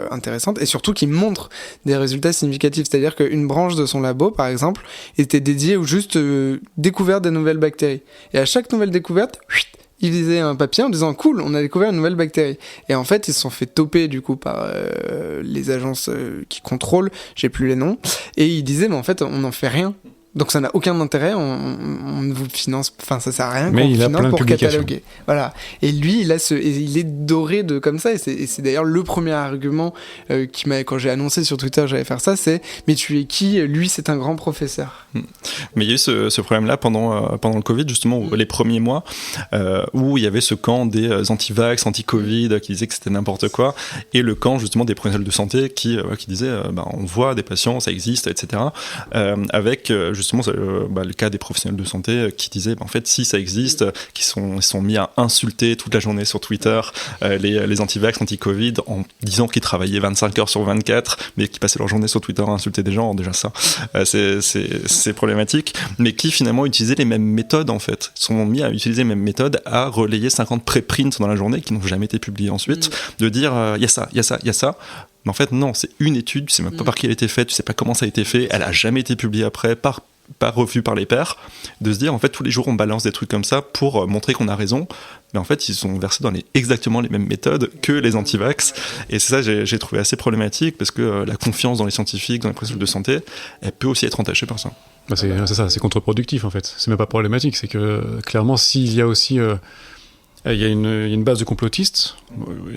[SPEAKER 1] intéressantes, et surtout qui montrent des résultats significatifs. C'est-à-dire qu'une branche de son labo, par exemple, était dédiée au juste découverte des nouvelles bactéries. Et à chaque nouvelle découverte, ils faisaient un papier en disant cool, on a découvert une nouvelle bactérie. Et en fait, ils se sont fait toper du coup par les agences qui contrôlent, j'ai plus les noms, et ils disaient mais en fait on n'en fait rien. Donc ça n'a aucun intérêt, on ne vous finance, enfin ça sert à rien qu'on vous finance pour cataloguer. Voilà. Et lui, il est doré de comme ça, et c'est d'ailleurs le premier argument qui m'a, quand j'ai annoncé sur Twitter j'allais faire ça, c'est mais tu es qui ? Lui, c'est un grand professeur.
[SPEAKER 3] Mais il y a eu ce problème-là pendant le Covid, justement, les premiers mois, où il y avait ce camp des anti-vax, anti-Covid, qui disaient que c'était n'importe quoi, et le camp justement des professionnels de santé qui disaient on voit des patients, ça existe, etc. Avec justement le cas des professionnels de santé qui disaient en fait si ça existe, qui sont mis à insulter toute la journée sur Twitter les anti-vax, anti-Covid en disant qu'ils travaillaient 25 heures sur 24 mais qui passaient leur journée sur Twitter à insulter des gens. Déjà ça c'est problématique, mais qui finalement utilisaient les mêmes méthodes en fait, sont mis à utiliser les mêmes méthodes, à relayer 50 préprints dans la journée qui n'ont jamais été publiés ensuite, de dire il y a ça, il y a ça, il y a ça. Mais en fait non, c'est une étude, tu sais même pas par qui elle a été faite, tu sais pas comment ça a été fait, elle a jamais été publiée après, pas revu par les pairs, de se dire en fait tous les jours on balance des trucs comme ça pour montrer qu'on a raison, mais en fait ils sont versés dans exactement les mêmes méthodes que les anti-vax, et c'est ça j'ai trouvé assez problématique, parce que la confiance dans les scientifiques, dans les professionnels de santé, elle peut aussi être entachée par ça.
[SPEAKER 2] C'est ça, c'est contre-productif en fait, c'est même pas problématique, c'est que clairement s'il y a aussi il y a une base de complotistes,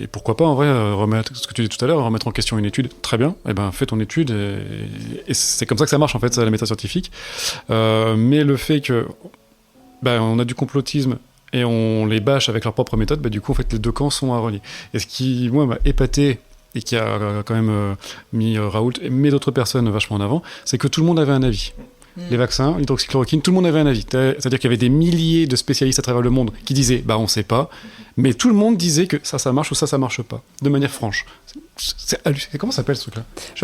[SPEAKER 2] et pourquoi pas en vrai remettre ce que tu disais tout à l'heure, remettre en question une étude, très bien, et ben fais ton étude, et c'est comme ça que ça marche en fait, ça, la méthode scientifique. Mais le fait que on a du complotisme et on les bâche avec leur propre méthode, du coup en fait les deux camps sont à relier. Et ce qui moi m'a épaté et qui a quand même mis Raoult mais d'autres personnes vachement en avant, c'est que tout le monde avait un avis. Les vaccins, l'hydroxychloroquine, tout le monde avait un avis. C'est-à-dire qu'il y avait des milliers de spécialistes à travers le monde qui disaient on sait pas, mais tout le monde disait que ça marche ou ça marche pas, de manière franche. Comment ça s'appelle ce truc-là?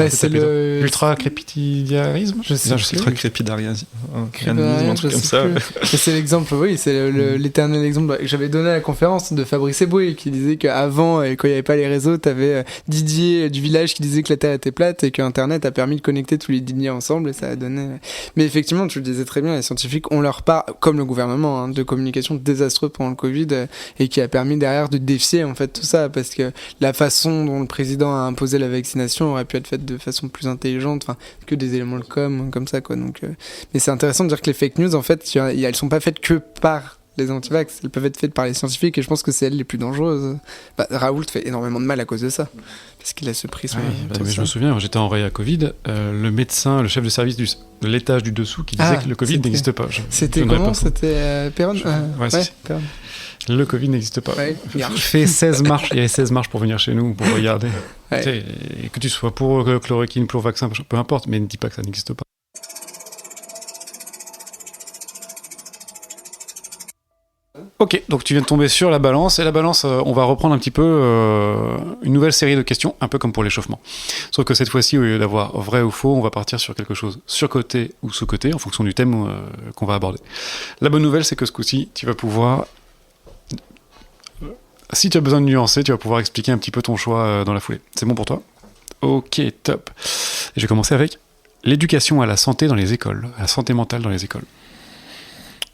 [SPEAKER 1] C'est
[SPEAKER 2] l'ultra-crépidarianisme.
[SPEAKER 1] Je sais
[SPEAKER 3] Ultra-crépidarianisme, un truc comme ça.
[SPEAKER 1] C'est l'exemple, oui, c'est l'éternel exemple que j'avais donné à la conférence de Fabrice Eboué, qui disait qu'avant, quand il n'y avait pas les réseaux, t'avais Didier du village qui disait que la Terre était plate et qu'Internet a permis de connecter tous les Didier ensemble, et ça a donné... Mais effectivement, tu le disais très bien, les scientifiques ont leur part, comme le gouvernement, de communication désastreux pendant le Covid, et qui a permis derrière de défier en fait tout ça, parce que la façon dont le président a imposé la vaccination aurait pu être faite de façon plus intelligente, que des éléments de com comme ça quoi. Donc mais c'est intéressant de dire que les fake news en fait elles sont pas faites que par les anti-vax, elles peuvent être faites par les scientifiques, et je pense que c'est elles les plus dangereuses. Raoult fait énormément de mal à cause de ça, parce qu'il a ce prisme.
[SPEAKER 2] Mais je me souviens, j'étais en réa Covid, le médecin, le chef de service de l'étage du dessous qui disait que le Covid n'existe pas.
[SPEAKER 1] C'était comment? C'était Perron? Perron.
[SPEAKER 2] Le Covid n'existe pas.
[SPEAKER 1] Ouais.
[SPEAKER 2] Il y avait 16 marches pour venir chez nous, pour regarder. Ouais. Que tu sois pour chloroquine, pour vaccin, peu importe, mais ne dis pas que ça n'existe pas. Ok, donc tu viens de tomber sur la balance, et la balance, on va reprendre un petit peu une nouvelle série de questions, un peu comme pour l'échauffement. Sauf que cette fois-ci, au lieu d'avoir vrai ou faux, on va partir sur quelque chose surcoté ou sous-coté, en fonction du thème qu'on va aborder. La bonne nouvelle, c'est que ce coup-ci, tu vas pouvoir... Si tu as besoin de nuancer, tu vas pouvoir expliquer un petit peu ton choix dans la foulée. C'est bon pour toi ? Ok, top. Et je vais commencer avec l'éducation à la santé dans les écoles, à la santé mentale dans les écoles.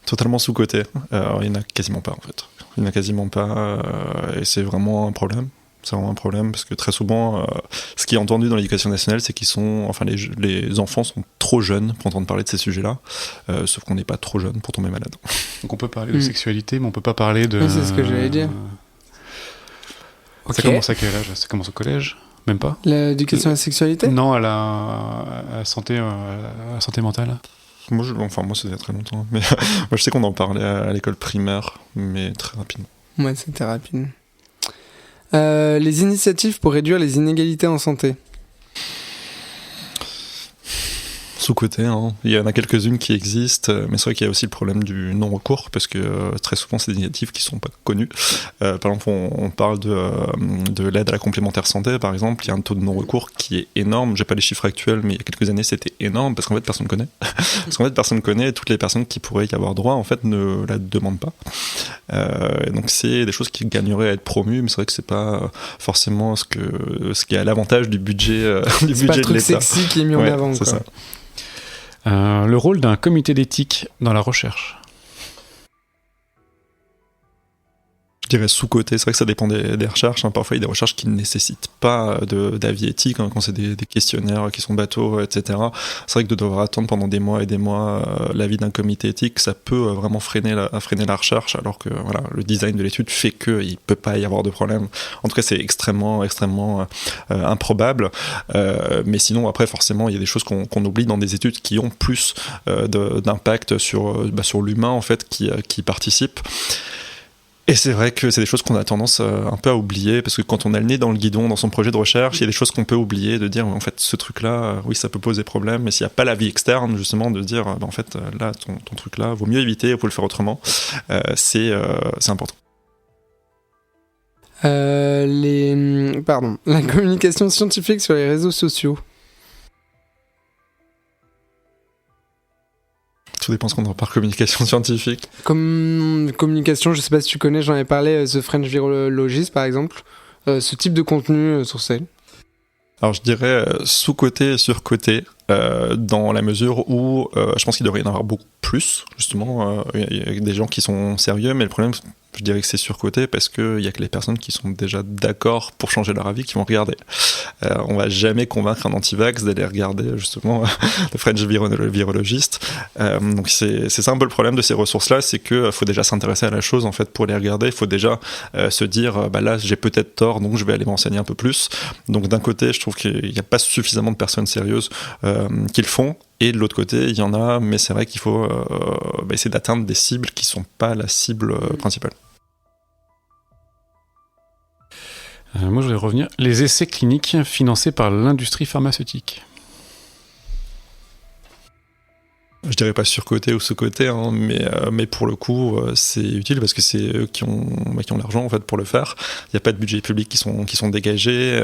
[SPEAKER 3] Totalement sous-coté. Il n'y en a quasiment pas en fait. Il n'y en a quasiment pas, et c'est vraiment un problème. C'est vraiment un problème, parce que très souvent, ce qui est entendu dans l'éducation nationale, c'est les enfants sont trop jeunes pour entendre parler de ces sujets-là, sauf qu'on n'est pas trop jeune pour tomber malade.
[SPEAKER 2] Donc on peut parler de sexualité, mais on peut pas parler de...
[SPEAKER 1] Oui, c'est ce que j'allais dire.
[SPEAKER 2] Ça commence à quel âge ? Ça commence au collège ? Même pas ?
[SPEAKER 1] L'éducation à la sexualité ?
[SPEAKER 2] Non, à la santé mentale.
[SPEAKER 3] Moi, ça faisait très longtemps. Mais moi, je sais qu'on en parlait à l'école primaire, mais très rapidement.
[SPEAKER 1] Ouais, c'était rapide. Les initiatives pour réduire les inégalités en santé.
[SPEAKER 3] Sous-côté, hein. Il y en a quelques-unes qui existent, mais c'est vrai qu'il y a aussi le problème du non-recours, parce que très souvent c'est des initiatives qui ne sont pas connues. Par exemple, on parle de l'aide à la complémentaire santé, par exemple, il y a un taux de non-recours qui est énorme. J'ai pas les chiffres actuels, mais il y a quelques années c'était énorme, parce qu'en fait personne ne connaît. Parce qu'en fait personne ne connaît, et toutes les personnes qui pourraient y avoir droit en fait ne la demandent pas. Donc c'est des choses qui gagneraient à être promues, mais c'est vrai que c'est pas forcément ce qui a l'avantage du budget du
[SPEAKER 1] c'est
[SPEAKER 3] budget
[SPEAKER 1] pas le
[SPEAKER 3] de
[SPEAKER 1] truc
[SPEAKER 3] l'État.
[SPEAKER 1] sexy qui est mis en avant,
[SPEAKER 3] c'est
[SPEAKER 1] quoi.
[SPEAKER 3] Ça.
[SPEAKER 2] Le rôle d'un comité d'éthique dans la recherche.
[SPEAKER 3] dirais sous-côté. C'est vrai que ça dépend des recherches. Hein. Parfois, il y a des recherches qui ne nécessitent pas d'avis éthique, hein, quand c'est des questionnaires qui sont bateaux, etc. C'est vrai que de devoir attendre pendant des mois et des mois l'avis d'un comité éthique, ça peut vraiment freiner la recherche, alors que voilà, le design de l'étude fait qu'il ne peut pas y avoir de problème. En tout cas, c'est extrêmement improbable. Mais sinon, après, forcément, il y a des choses qu'on oublie dans des études qui ont plus d'impact sur l'humain, en fait, qui participe. Et c'est vrai que c'est des choses qu'on a tendance un peu à oublier, parce que quand on a le nez dans le guidon dans son projet de recherche, il y a des choses qu'on peut oublier, de dire en fait ce truc-là, oui, ça peut poser problème, mais s'il n'y a pas l'avis externe, justement, de dire en fait là, ton truc-là, vaut mieux éviter, il faut le faire autrement, c'est important.
[SPEAKER 1] La communication scientifique sur les réseaux sociaux.
[SPEAKER 3] Tout dépend ce qu'on entend par communication scientifique.
[SPEAKER 1] Comme communication, je sais pas si tu connais, j'en ai parlé, The French Virologist par exemple, ce type de contenu sur scène.
[SPEAKER 3] Alors je dirais sous-côté et sur-côté, dans la mesure où je pense qu'il devrait y en avoir beaucoup plus, justement. Il y a des gens qui sont sérieux, mais le problème, je dirais que c'est surcoté parce qu'il n'y a que les personnes qui sont déjà d'accord pour changer leur avis qui vont regarder. On va jamais convaincre un anti-vax d'aller regarder justement le French Virologist. Donc c'est ça un peu le problème de ces ressources-là, c'est qu'il faut déjà s'intéresser à la chose en fait pour les regarder. Il faut déjà se dire là j'ai peut-être tort, donc je vais aller m'enseigner un peu plus. Donc d'un côté je trouve qu'il n'y a pas suffisamment de personnes sérieuses qui le font. Et de l'autre côté, il y en a, mais c'est vrai qu'il faut essayer d'atteindre des cibles qui ne sont pas la cible principale.
[SPEAKER 2] Moi, je voudrais revenir. Les essais cliniques financés par l'industrie pharmaceutique.
[SPEAKER 3] Je dirais pas surcoté ou sous-côté, hein, mais pour le coup, c'est utile parce que c'est eux qui ont l'argent en fait pour le faire. Il n'y a pas de budget public qui sont dégagés,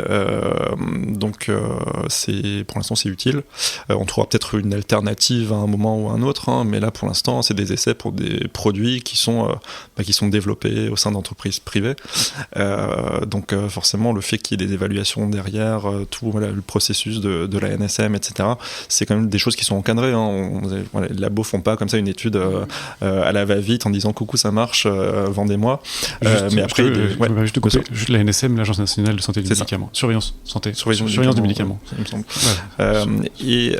[SPEAKER 3] donc pour l'instant c'est utile. On trouvera peut-être une alternative à un moment ou à un autre, hein, mais là pour l'instant c'est des essais pour des produits qui sont développés au sein d'entreprises privées. Donc forcément le fait qu'il y ait des évaluations derrière, tout le processus de la NSM, etc. C'est quand même des choses qui sont encadrées. Hein. Les labos font pas comme ça une étude à la va-vite en disant coucou ça marche, vendez-moi. Mais après,
[SPEAKER 2] juste la NSM, l'Agence nationale de santé du médicament, surveillance du médicament,
[SPEAKER 3] il me semble. Et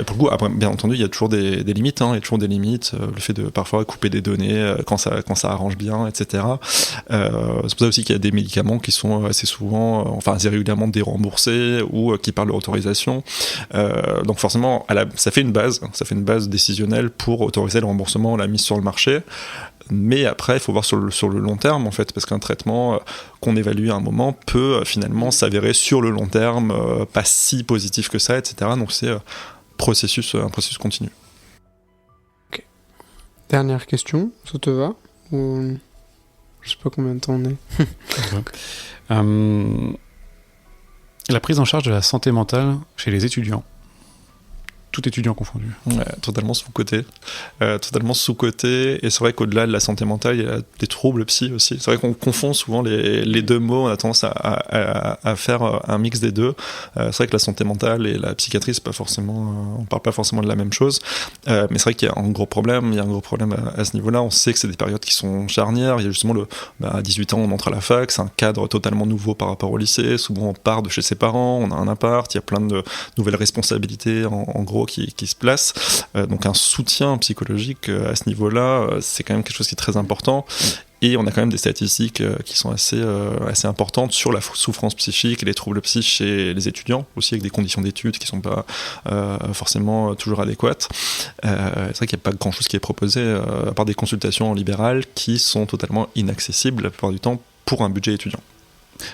[SPEAKER 3] pour le coup, après, bien entendu, il y a toujours des limites. Hein, il y a toujours des limites. Le fait de parfois couper des données quand ça arrange bien, etc. C'est pour ça aussi qu'il y a des médicaments qui sont assez souvent, assez régulièrement déremboursés ou qui parlent de autorisation. Donc forcément, ça fait une base décisionnelle pour autoriser le remboursement, la mise sur le marché. Mais après, il faut voir sur le long terme, en fait, parce qu'un traitement qu'on évalue à un moment peut finalement s'avérer sur le long terme pas si positif que ça, etc. Donc c'est un processus continu.
[SPEAKER 1] Okay. Dernière question, ça te va ou... Je sais pas combien de temps on est.
[SPEAKER 2] La prise en charge de la santé mentale chez les étudiants. Tout étudiant confondu.
[SPEAKER 3] Ouais, totalement sous-côté. Et c'est vrai qu'au-delà de la santé mentale, il y a des troubles psy aussi. C'est vrai qu'on confond souvent les deux mots. On a tendance à faire un mix des deux. C'est vrai que la santé mentale et la psychiatrie, c'est pas forcément, on parle pas forcément de la même chose. Mais c'est vrai qu'il y a un gros problème. Il y a un gros problème à ce niveau-là. On sait que c'est des périodes qui sont charnières. Il y a justement à 18 ans, on entre à la fac. C'est un cadre totalement nouveau par rapport au lycée. Souvent, on part de chez ses parents. On a un appart. Il y a plein de nouvelles responsabilités. En gros, qui se place. Donc un soutien psychologique à ce niveau-là, c'est quand même quelque chose qui est très important. Et on a quand même des statistiques qui sont assez importantes sur la souffrance psychique et les troubles psychiques chez les étudiants, aussi avec des conditions d'études qui ne sont pas forcément toujours adéquates. C'est vrai qu'il n'y a pas grand-chose qui est proposé, à part des consultations en libéral qui sont totalement inaccessibles la plupart du temps pour un budget étudiant.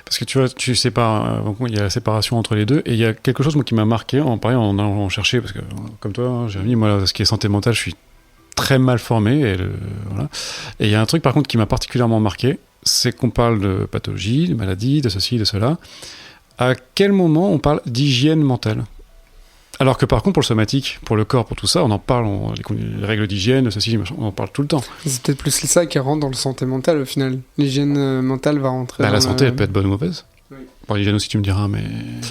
[SPEAKER 2] Parce que tu vois, tu sépares, il y a la séparation entre les deux, et il y a quelque chose moi, qui m'a marqué en allant chercher, parce que comme toi, hein, Jérémy, moi, ce qui est santé mentale, je suis très mal formé, et il y a un truc par contre qui m'a particulièrement marqué, c'est qu'on parle de pathologie, de maladie, de ceci, de cela. À quel moment on parle d'hygiène mentale ? Alors que par contre, pour le somatique, pour le corps, pour tout ça, on en parle, les règles d'hygiène, ceci, on en parle tout le temps.
[SPEAKER 1] C'est peut-être plus ça qui rentre dans le santé mentale au final. L'hygiène mentale va rentrer dans
[SPEAKER 2] la santé, elle peut être bonne ou mauvaise.
[SPEAKER 1] Oui.
[SPEAKER 2] Bon, l'hygiène aussi, tu me diras, mais...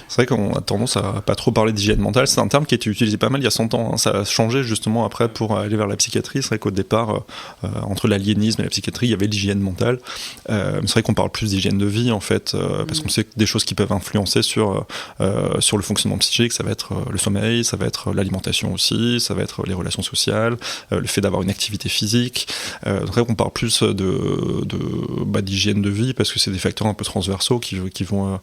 [SPEAKER 3] C'est vrai qu'on a tendance à pas trop parler d'hygiène mentale. C'est un terme qui a été utilisé pas mal il y a 100 ans. Hein. Ça a changé justement après pour aller vers la psychiatrie. C'est vrai qu'au départ, entre l'aliénisme et la psychiatrie, il y avait l'hygiène mentale. Mais c'est vrai qu'on parle plus d'hygiène de vie, en fait, parce qu'on sait que des choses qui peuvent influencer sur le fonctionnement psychique, ça va être le sommeil, ça va être l'alimentation aussi, ça va être les relations sociales, le fait d'avoir une activité physique. Donc, c'est vrai qu'on parle plus d'hygiène de vie, parce que c'est des facteurs un peu transversaux qui vont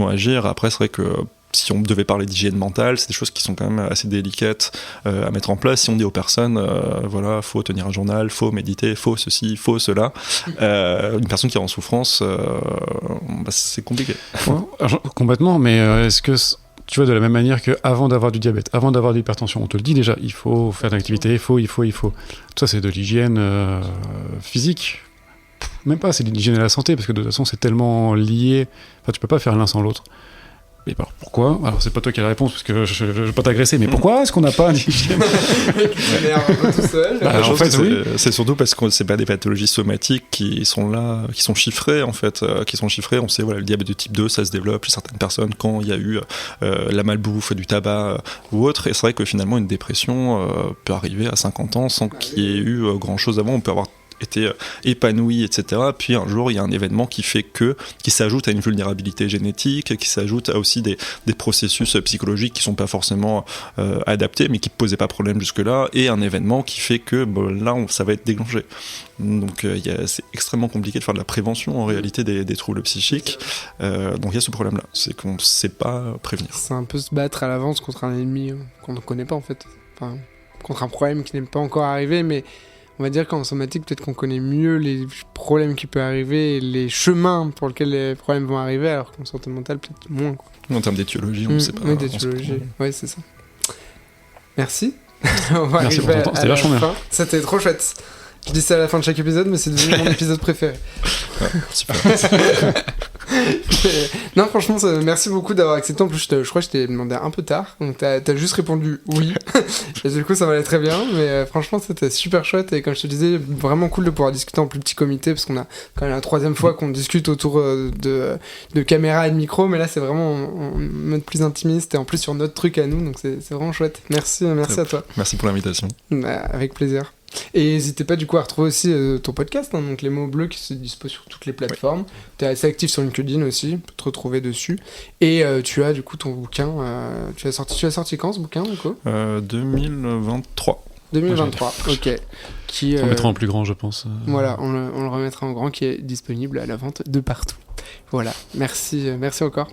[SPEAKER 3] agir. Après, c'est vrai que si on devait parler d'hygiène mentale, c'est des choses qui sont quand même assez délicates à mettre en place. Si on dit aux personnes, voilà, faut tenir un journal, faut méditer, faut ceci, faut cela, une personne qui est en souffrance, c'est compliqué.
[SPEAKER 2] Ouais, complètement, mais est-ce que tu vois, de la même manière qu'avant d'avoir du diabète, avant d'avoir de l'hypertension, on te le dit déjà, il faut faire de l'activité, il faut. Tout ça, c'est de l'hygiène physique. Même pas, c'est de l'hygiène et la santé, parce que de toute façon, c'est tellement lié. Enfin, tu peux pas faire l'un sans l'autre. Et alors, pourquoi ? Alors, c'est pas toi qui as la réponse, parce que je vais pas t'agresser, mais pourquoi est-ce qu'on n'a pas d'hygiène ?
[SPEAKER 3] En fait, c'est surtout parce que c'est pas des pathologies somatiques qui sont là, qui sont chiffrées, en fait, On sait, voilà, le diabète de type 2, ça se développe chez certaines personnes quand il y a eu la malbouffe, du tabac ou autre. Et c'est vrai que finalement, une dépression peut arriver à 50 ans sans qu'il y ait eu grand-chose avant. On peut avoir été épanoui, etc. Puis un jour, il y a un événement qui s'ajoute à une vulnérabilité génétique, qui s'ajoute à aussi des processus psychologiques qui sont pas forcément adaptés, mais qui ne posaient pas problème jusque-là, et un événement qui fait que là, ça va être déclenché. Donc c'est extrêmement compliqué de faire de la prévention en réalité des troubles psychiques. Donc il y a ce problème-là, c'est qu'on ne sait pas prévenir.
[SPEAKER 1] C'est un peu se battre à l'avance contre un ennemi qu'on ne connaît pas en fait. Enfin, contre un problème qui n'est pas encore arrivé, mais on va dire qu'en somatique, peut-être qu'on connaît mieux les problèmes qui peuvent arriver et les chemins pour lesquels les problèmes vont arriver, alors qu'en santé mentale, peut-être moins, quoi.
[SPEAKER 3] En termes d'étiologie, on ne sait pas.
[SPEAKER 1] Oui, d'étiologie, oui, c'est ça. Merci. On va
[SPEAKER 2] Merci
[SPEAKER 1] arriver
[SPEAKER 2] pour ton temps, c'était vachement bien.
[SPEAKER 1] C'était trop chouette. Je dis ça à la fin de chaque épisode, mais c'est devenu mon épisode préféré.
[SPEAKER 3] Ah, super.
[SPEAKER 1] Non, franchement, merci beaucoup d'avoir accepté. En plus, je crois que je t'ai demandé un peu tard, donc t'as juste répondu oui. Et du coup, ça m'allait très bien, mais franchement, c'était super chouette. Et comme je te disais, vraiment cool de pouvoir discuter en plus petit comité, parce qu'on a quand même la 3e fois qu'on discute autour de caméra et de micro, mais là, c'est vraiment en mode plus intimiste et en plus sur notre truc à nous, donc c'est vraiment chouette. Merci à toi.
[SPEAKER 3] Merci pour l'invitation.
[SPEAKER 1] Avec plaisir. Et n'hésitez pas du coup à retrouver aussi ton podcast, donc Les Mots Bleus, qui se dispose sur toutes les plateformes. Oui. Tu es assez actif sur LinkedIn aussi, on peut te retrouver dessus. Et tu as du coup ton bouquin, tu as sorti quand ce bouquin du coup
[SPEAKER 3] 2023.
[SPEAKER 1] 2023, ok.
[SPEAKER 2] On le mettra en plus grand, je pense.
[SPEAKER 1] Voilà, on le remettra en grand, qui est disponible à la vente de partout. Voilà, merci encore.